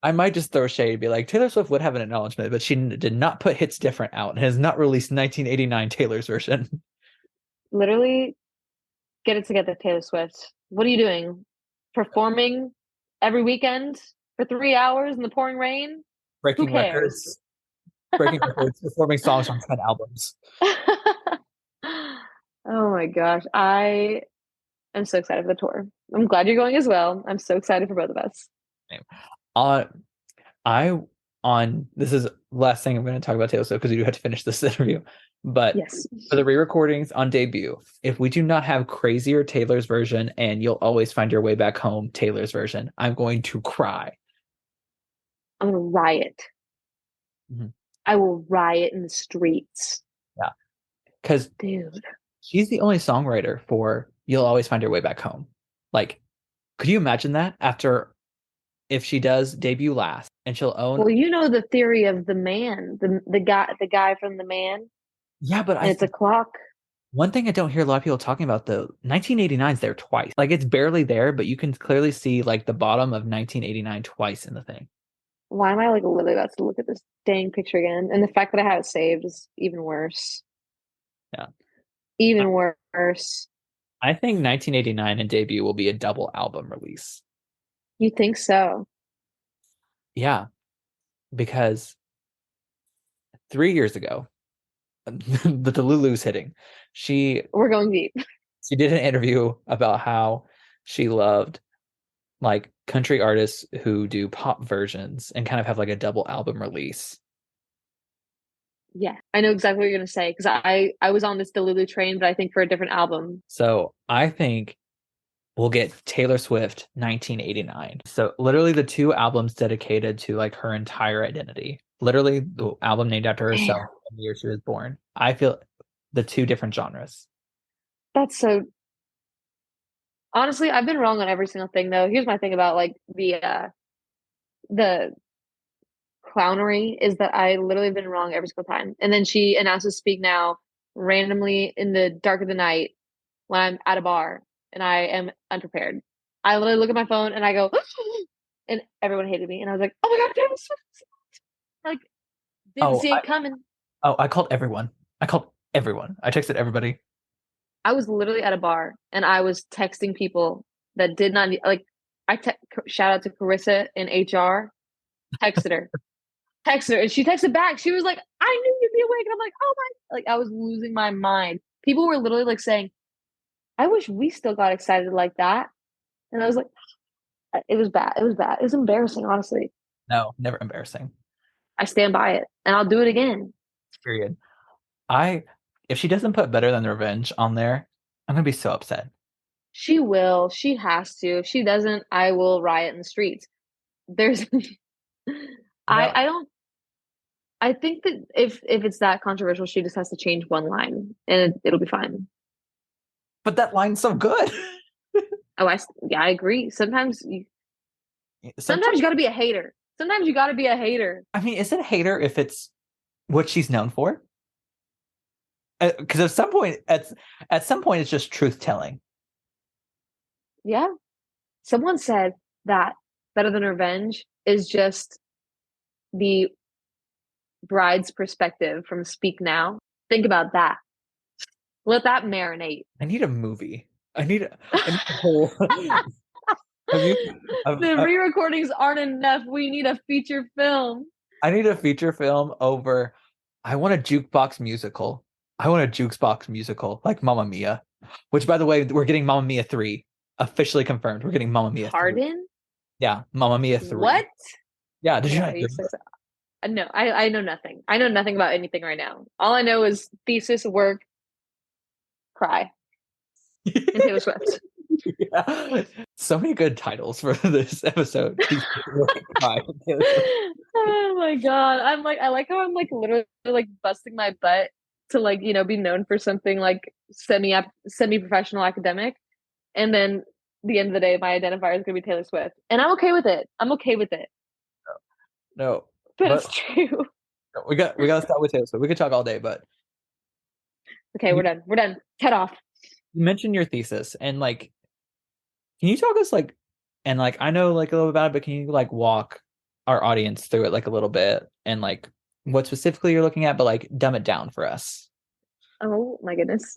I might just throw shade, be like Taylor Swift would have an acknowledgement, but she did not put Hits Different out and has not released 1989 Taylor's version. Literally, get it together, Taylor Swift. What are you doing? Performing every weekend for 3 hours in the pouring rain? Who Breaking cares? records, breaking records, performing songs on 10 albums. Oh my gosh. I am so excited for the tour. I'm glad you're going as well. I'm so excited for both of us. Uh, I on this is the last thing I'm going to talk about Taylor Swift because we do have to finish this interview. But Yes. for the re-recordings on debut, if we do not have Crazier Taylor's version and You'll Always Find Your Way Back Home Taylor's version, I'm going to cry. I'm gonna riot. Mhm. I will riot in the streets. Yeah, because Dude. she's the only songwriter for You'll Always Find Your Way Back Home. Like, could you imagine that after if she does debut last and she'll own? Well, you know the theory of the man, the guy from the man, Yeah, but and it's a clock. one thing I don't hear a lot of people talking about though, 1989 is there twice. Like it's barely there, but you can clearly see like the bottom of 1989 twice in the thing. Why am I like literally about to look at this dang picture again? And the fact that I have it saved is even worse. Yeah. I, Even worse. I think 1989 and debut will be a double album release. You think so? Yeah, because 3 years ago, the Delulu's hitting. She We're going deep. she did an interview about how she loved like country artists who do pop versions and kind of have like a double album release. Yeah, I know exactly what you're gonna say because I was on this Delulu train, but I think for a different album. So I think we'll get Taylor Swift 1989. So literally the two albums dedicated to like her entire identity. Literally the album named after Damn, herself and the year she was born. I feel the two different genres. that's so. Honestly, I've been wrong on every single thing though. Here's my thing about like the clownery is that I literally have been wrong every single time. And then she announces Speak Now randomly in the dark of the night when I'm at a bar and I am unprepared. I literally look at my phone and I go, and everyone hated me. And I was like, oh my God, Taylor Swift. Like, didn't Oh, see it coming. I called everyone. I called everyone. I texted everybody. I was literally at a bar and I was texting people that did not like. Shout out to Carissa in HR. Texted her, texted her, and she texted back. She was like, "I knew you'd be awake," and I'm like, "Oh my!" Like I was losing my mind. People were literally like saying, "I wish we still got excited like that," and I was like, "It was bad. It was bad. It was embarrassing, honestly." No, never embarrassing. I stand by it, and I'll do it again. Period. I if she doesn't put Better Than Revenge on there, I'm gonna be so upset. She will. She has to. If she doesn't, I will riot in the streets. There's, You know, I don't. I think that if it's that controversial, she just has to change one line, and it'll be fine. but that line's so good. Oh, yeah, I agree. Sometimes Sometimes you got to be a hater. Sometimes you got to be a hater. I mean, is it a hater if it's what she's known for? Because at some point it's just truth telling. Yeah. Someone said that Better Than Revenge is just the bride's perspective from Speak Now. Think about that. Let that marinate. I need a movie. I need a whole Have you? I've, The re-recordings aren't enough. We need a feature film. I need a feature film over. I want a jukebox musical. I want a jukebox musical like Mamma Mia, which by the way, we're getting Mamma Mia 3 officially confirmed. We're getting Mamma Mia 3. Pardon? Yeah, Mamma Mia 3. What? Yeah, did you Yeah, not are hear you so excited? No, I know nothing. I know nothing about anything right now. All I know is thesis, work, cry, and that? Taylor Swift. Yeah. So many good titles for this episode. Oh my God. I like how I'm like literally like busting my butt to like, be known for something like semi-professional academic. And then the end of the day, my identifier is gonna be Taylor Swift. And I'm okay with it. I'm okay with it. No, But but it's true. we gotta start with Taylor Swift. We could talk all day, but Okay, we're you, done. We're done. Cut off. you mentioned your thesis and like can you talk us like and like I know like a little about it, but can you like walk our audience through it like a little bit and like what specifically you're looking at, but like dumb it down for us. Oh my goodness.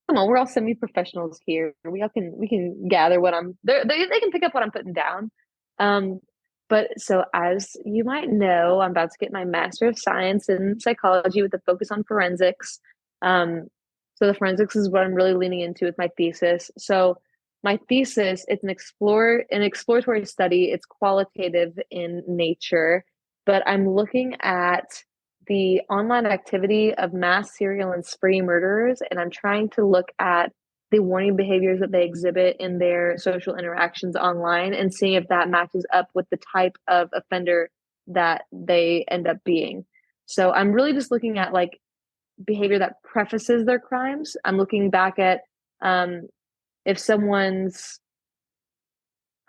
Come on, we're all semi-professionals here. We can gather what they can pick up what I'm putting down. Um, but so as you might know, I'm about to get my Master of Science in Psychology with a focus on forensics. Um, so the forensics is what I'm really leaning into with my thesis. So my thesis, it's an exploratory study. It's qualitative in nature, but I'm looking at the online activity of mass serial and spree murderers, and I'm trying to look at the warning behaviors that they exhibit in their social interactions online and seeing if that matches up with the type of offender that they end up being. So I'm really just looking at like behavior that prefaces their crimes. I'm looking back at um, if someone's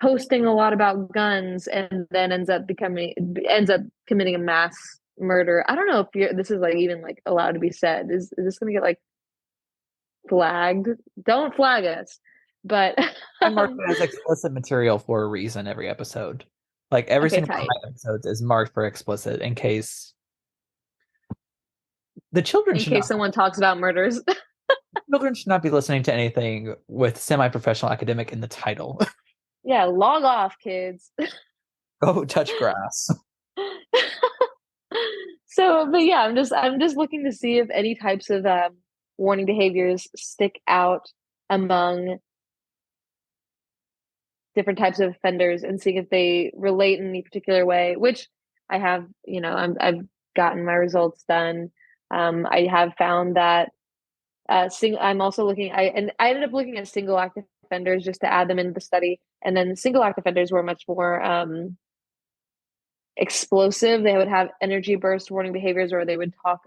posting a lot about guns and then ends up committing a mass murder. I don't know if this is like even like allowed to be said. Is this gonna get like flagged? Don't flag us. But I mark it as explicit material for a reason every episode. Like every okay, single one of tight. my episodes is marked for explicit in case the children In should case not someone talks about murders. children should not be listening to anything with semi-professional academic in the title. Yeah, log off, kids. Go touch grass. So, but yeah, I'm just looking to see if any types of warning behaviors stick out among different types of offenders and seeing if they relate in any particular way, which I have, I've gotten my results done. I have found that I'm also I ended up looking at single act offenders just to add them into the study. And then single act offenders were much more explosive. They would have energy burst warning behaviors, or they would talk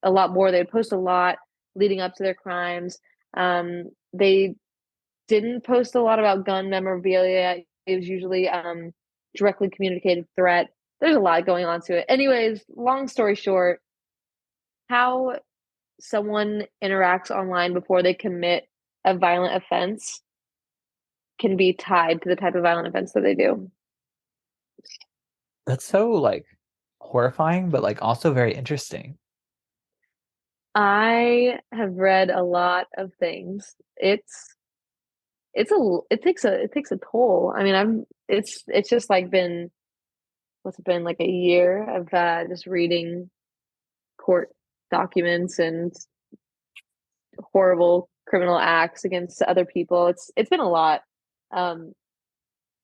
a lot more. They would post a lot leading up to their crimes. They didn't post a lot about gun memorabilia. It was usually directly communicated threat. There's a lot going on to it. Anyways, long story short, how someone interacts online before they commit a violent offense can be tied to the type of violent offense that they do. That's so like horrifying, but like also very interesting. I have read a lot of things. It takes a toll. I mean, it's just like been what's it been like a year of just reading court documents and horrible criminal acts against other people. It's been a lot. Um,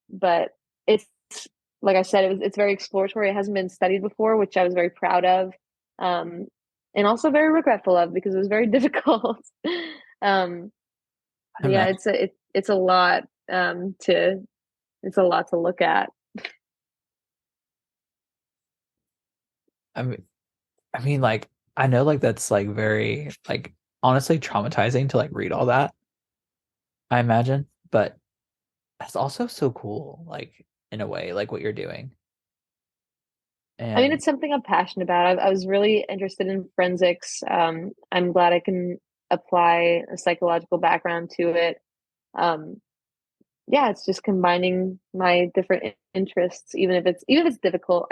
but it's like I said, it's very exploratory. It hasn't been studied before, which I was very proud of. Um, and also very regretful of because it was very difficult. um, I yeah, imagine. it's a lot to it's a lot to look at. I mean, like I know like that's like very like honestly traumatizing to like read all that, I imagine, but that's also so cool, like in a way, like what you're doing. I mean, And it's something I'm passionate about. I was really interested in forensics. I'm glad I can apply a psychological background to it. Um, yeah, it's just combining my different interests, even if it's difficult.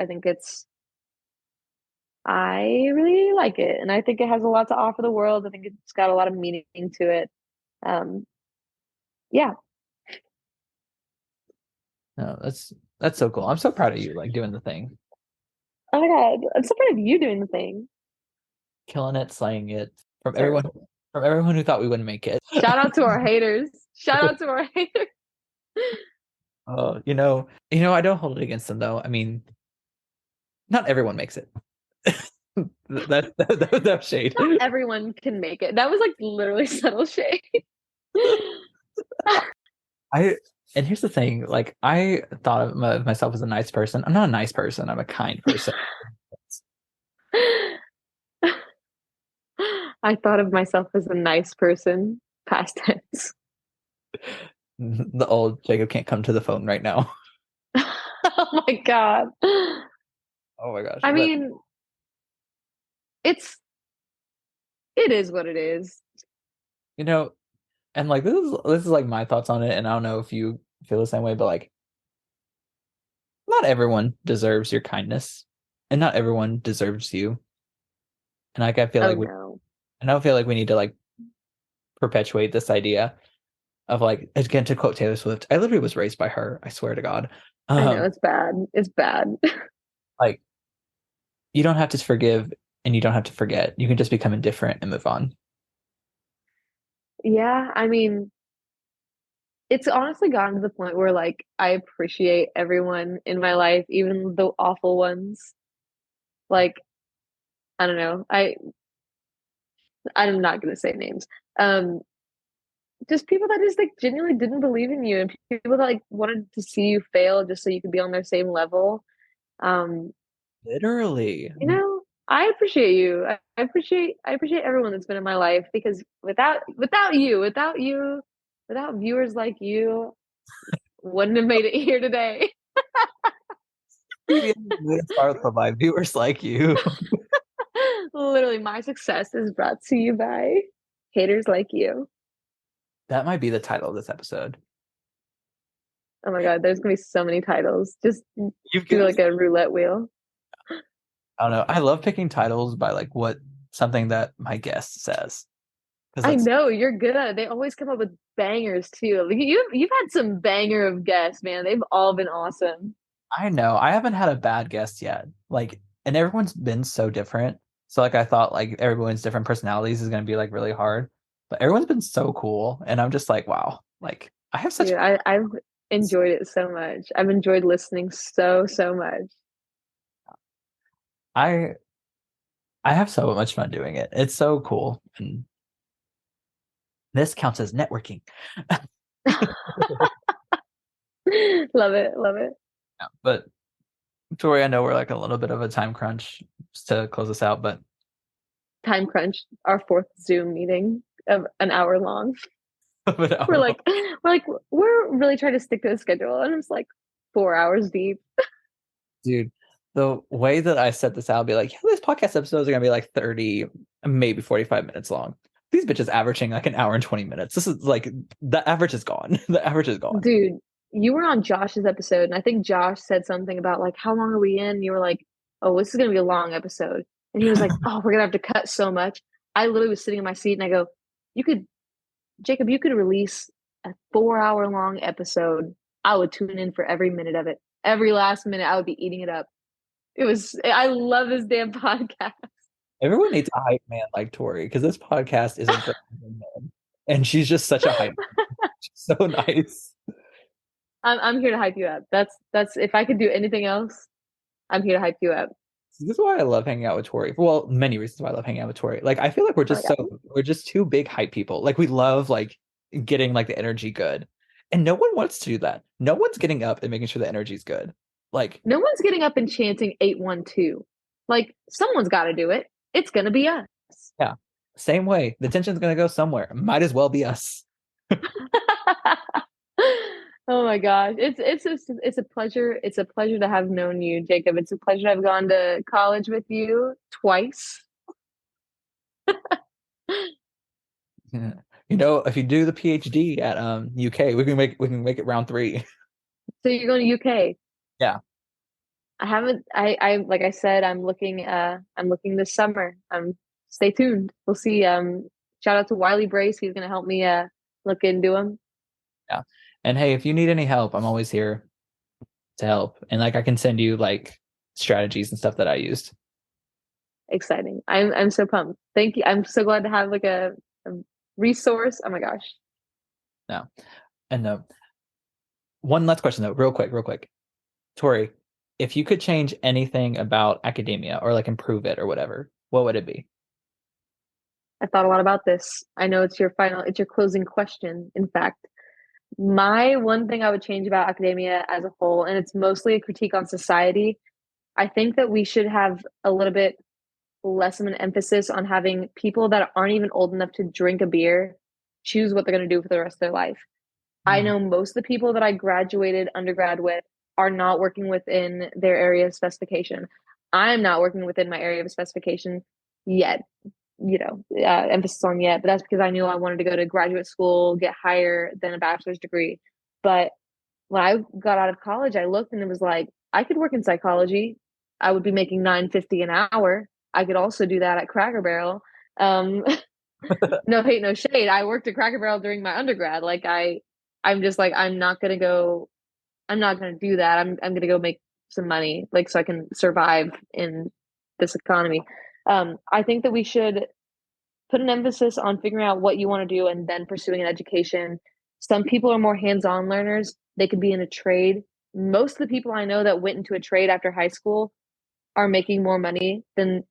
I really like it, and I think it has a lot to offer the world. I think it's got a lot of meaning to it. Um, yeah, No, that's so cool. I'm so proud of you, like doing the thing, Oh my God. I'm so proud of you doing the thing. killing it, slaying it. From everyone, Terrible. from everyone who thought we wouldn't make it. Shout out to our haters. Shout out to our haters. I don't hold it against them though. I mean, not everyone makes it. That shade. Not everyone can make it. That was like literally subtle shade. I and here's the thing, like I thought of myself as a nice person. I'm not a nice person. I'm a kind person. I thought of myself as a nice person, past tense. The old Jacob can't come to the phone right now. Oh my God. Oh my gosh. I But mean, it's it is what it is. you know, and like this is like my thoughts on it, and I don't know if you feel the same way, but like not everyone deserves your kindness, and not everyone deserves you. And like I feel Oh like no. and I feel like we need to like perpetuate this idea of like again to quote Taylor Swift. I literally was raised by her. I swear to God. I know Um, it's bad. It's bad. like you don't have to forgive and you don't have to forget. You can just become indifferent and move on. Yeah, I mean, it's honestly gotten to the point where like I appreciate everyone in my life, even the awful ones. Like, I don't know. I'm not gonna say names. Um, just people that just like genuinely didn't believe in you and people that like wanted to see you fail just so you could be on their same level. Um, Literally. I appreciate you. I appreciate everyone that's been in my life because without viewers like you, wouldn't have made it here today. Maybe I'm start by viewers like you. Literally, my success is brought to you by haters like you. That might be the title of this episode. Oh my God, there's gonna be so many titles. Just You've do given us, like a roulette wheel. I don't know. I love picking titles by like what something that my guest says. Because I that's know you're good. They always come up with bangers too. Like, you've had some banger of guests, man. They've all been awesome. I know. I haven't had a bad guest yet. Like, and everyone's been so different. So like I thought like everyone's different personalities is gonna be like really hard. But everyone's been so cool. And I'm just like, wow, like I have such Dude, I've enjoyed it so much. I've enjoyed listening so much. I I have so much fun doing it. It's so cool. And this counts as networking. Love it, love it. Yeah, but Tori, I know we're like a little bit of a time crunch just to close this out, but Time crunch, our fourth Zoom meeting of an hour long. but We're like, we're really trying to stick to the schedule, and it's like 4 hours deep. dude, the way that I set this out, I'll be like, yeah, these podcast episodes are gonna be like 30, maybe 45 minutes long. These bitches averaging like an hour and 20 minutes. This is like the average is gone. The average is gone. Dude, you were on Josh's episode, and I think Josh said something about like, how long are we in? And you were like, oh, this is gonna be a long episode. And he was like, oh, we're gonna have to cut so much. I literally was sitting in my seat and I go, you could, Jacob, you could release a 4 hour long episode. I would tune in for every minute of it. Every last minute, I would be eating it up. I love this damn podcast. Everyone needs a hype man like Tori because this podcast isn't for everyone. And she's just such a hype. She's so nice. I'm here to hype you up. That's if I could do anything else, I'm here to hype you up. This is why I love hanging out with Tori. Well, many reasons why I love hanging out with Tori. Like I feel like Oh my God. we're just two big hype people. Like we love like getting like the energy good. And no one wants to do that. No one's getting up and making sure the energy's good. Like, No one's getting up and chanting 812. Like someone's got to do it. It's gonna be us. yeah. Same way. The tension's gonna go somewhere. Might as well be us. Oh my gosh. It's a pleasure. It's a pleasure to have known you, Jacob. It's a pleasure to have gone to college with you twice. Yeah. If you do the PhD at UK, we can make it round 3. So you're going to UK. Yeah. I haven't I like I said, I'm looking this summer. Stay tuned. We'll see. Shout out to Wiley Brace. He's gonna help me look into him. Yeah. And hey, if you need any help, I'm always here. to help. And like I can send you like strategies and stuff that I used. Exciting. I'm so pumped. Thank you. I'm so glad to have like a resource. Oh my gosh. No. And one last question though, real quick. Tori, if you could change anything about academia or like improve it or whatever, what would it be? I thought a lot about this. I know it's your closing question, in fact. My one thing I would change about academia as a whole, and it's mostly a critique on society, I think that we should have a little bit less of an emphasis on having people that aren't even old enough to drink a beer choose what they're going to do for the rest of their life. I Mm. know most of the people that I graduated undergrad with are not working within their area of specification. I'm not working within my area of specification yet, emphasis on yet, but that's because I knew I wanted to go to graduate school, get higher than a bachelor's degree. But when I got out of college, I looked and it was like, I could work in psychology. I would be making $9.50 an hour. I could also do that at Cracker Barrel. Um, no hate, no shade. I worked at Cracker Barrel during my undergrad. I'm just like, I'm not gonna do that. I'm gonna go make some money, like so I can survive in this economy. I think that we should put an emphasis on figuring out what you want to do and then pursuing an education. Some people are more hands-on learners. They could be in a trade. Most of the people I know that went into a trade after high school are making more money than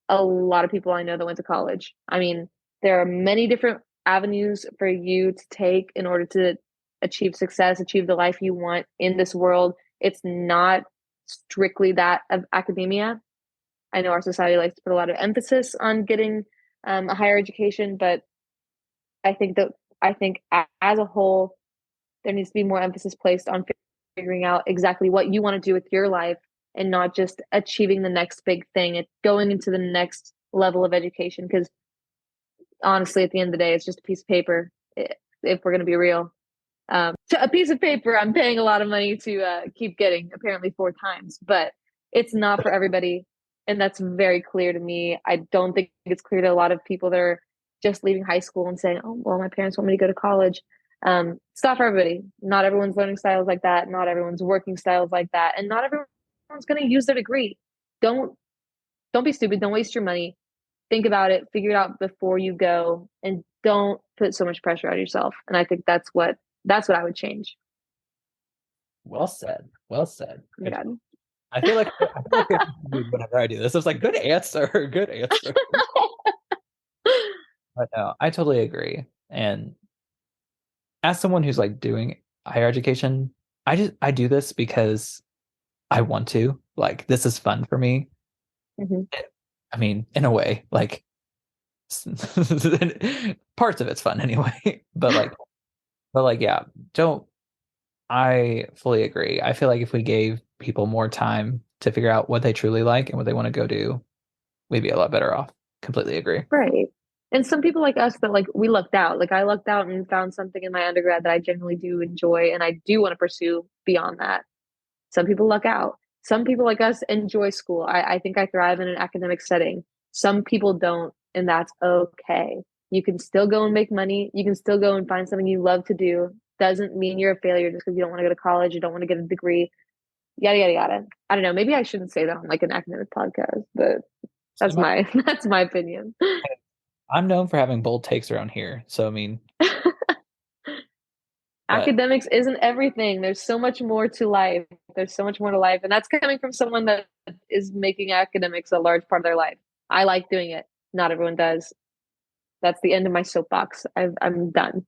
a lot of people I know that went to college. I mean, there are many different avenues for you to take in order to achieve success, achieve the life you want in this world. It's not strictly that of academia. I know our society likes to put a lot of emphasis on getting a higher education, but I think as a whole, there needs to be more emphasis placed on figuring out exactly what you want to do with your life and not just achieving the next big thing. It's going into the next level of education because honestly, at the end of the day, it's just a piece of paper. If we're going to be real, to a piece of paper, I'm paying a lot of money to keep getting apparently 4 times, but it's not for everybody, and that's very clear to me. I don't think it's clear to a lot of people that are just leaving high school and saying, "Oh, well, my parents want me to go to college." It's not for everybody. Not everyone's learning styles like that. Not everyone's working styles like that, and not everyone's going to use their degree. Don't don't be stupid. Don't waste your money. Think about it. Figure it out before you go, and don't put so much pressure on yourself. And I think that's what I would change. Well said. Well said. Oh my Good. God. I feel like we have to do whenever I do this. It's like good answer, good answer. But no, I totally agree. And as someone who's like doing higher education, I do this because I want to. Like this is fun for me. Mhm. I mean, in a way, like parts of it's fun anyway. But like yeah, don't I fully agree. I feel like if we gave people more time to figure out what they truly like and what they want to go do, we'd be a lot better off. Completely agree. Right. And some people like us that like we lucked out. Like I lucked out and found something in my undergrad that I generally do enjoy and I do want to pursue beyond that. Some people luck out. Some people like us enjoy school. I think I thrive in an academic setting. Some people don't, and that's okay. You can still go and make money. You can still go and find something you love to do. Doesn't mean you're a failure just because you don't want to go to college, you don't want to get a degree, yada yada yada. I don't know. Maybe I shouldn't say that on like an academic podcast, but So that's my that's my opinion. I'm known for having bold takes around here. So I mean, but Academics isn't everything. There's so much more to life. There's so much more to life. And that's coming from someone that is making academics a large part of their life. I like doing it. Not everyone does. That's the end of my soapbox. I'm done.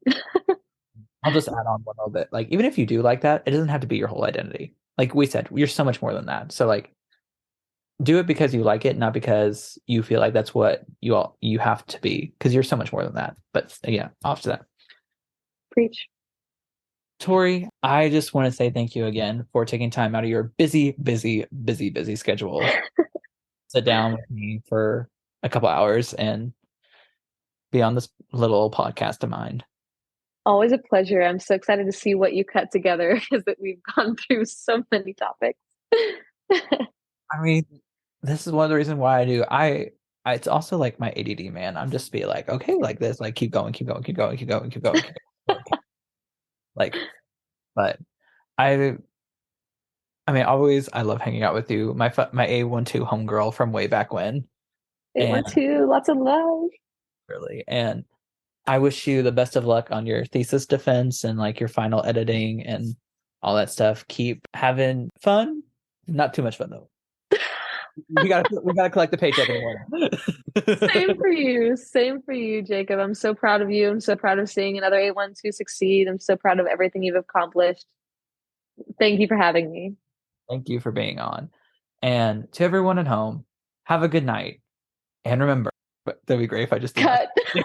I'll just add on one little bit. Like even if you do like that, it doesn't have to be your whole identity. Like we said, you're so much more than that. So like do it because you like it, not because you feel like that's what you have to be, because you're so much more than that. But yeah, off to that. Preach. Tori, I just want to say thank you again for taking time out of your busy schedule. Sit down with me for a couple hours and be on this little podcast of mine. Always a pleasure. I'm so excited to see what you cut together because that we've gone through so many topics. I mean, this is one of the reasons why I do. It's also like my ADD, man. I'm just be like, okay, like this, like keep going, keep going, keep going, keep going, keep going, keep going. Like, but I I mean, always, I love hanging out with you. My A12 homegirl from way back when. And 812, lots of love. really, and I wish you the best of luck on your thesis defense and like your final editing and all that stuff. Keep having fun. Not too much fun though. We gotta collect the paycheck in the Same morning. for you. Same for you, Jacob. I'm so proud of you. I'm so proud of seeing another 812 succeed. I'm so proud of everything you've accomplished. Thank you for having me. Thank you for being on. And to everyone at home, have a good night. And remember, that'd be great if I just did Cut. that.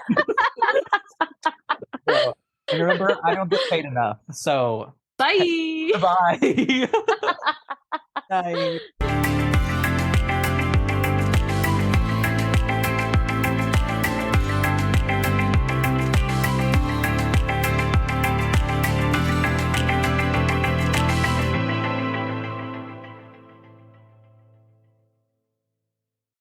So, and remember, I don't get paid enough. So Bye. goodbye. Bye.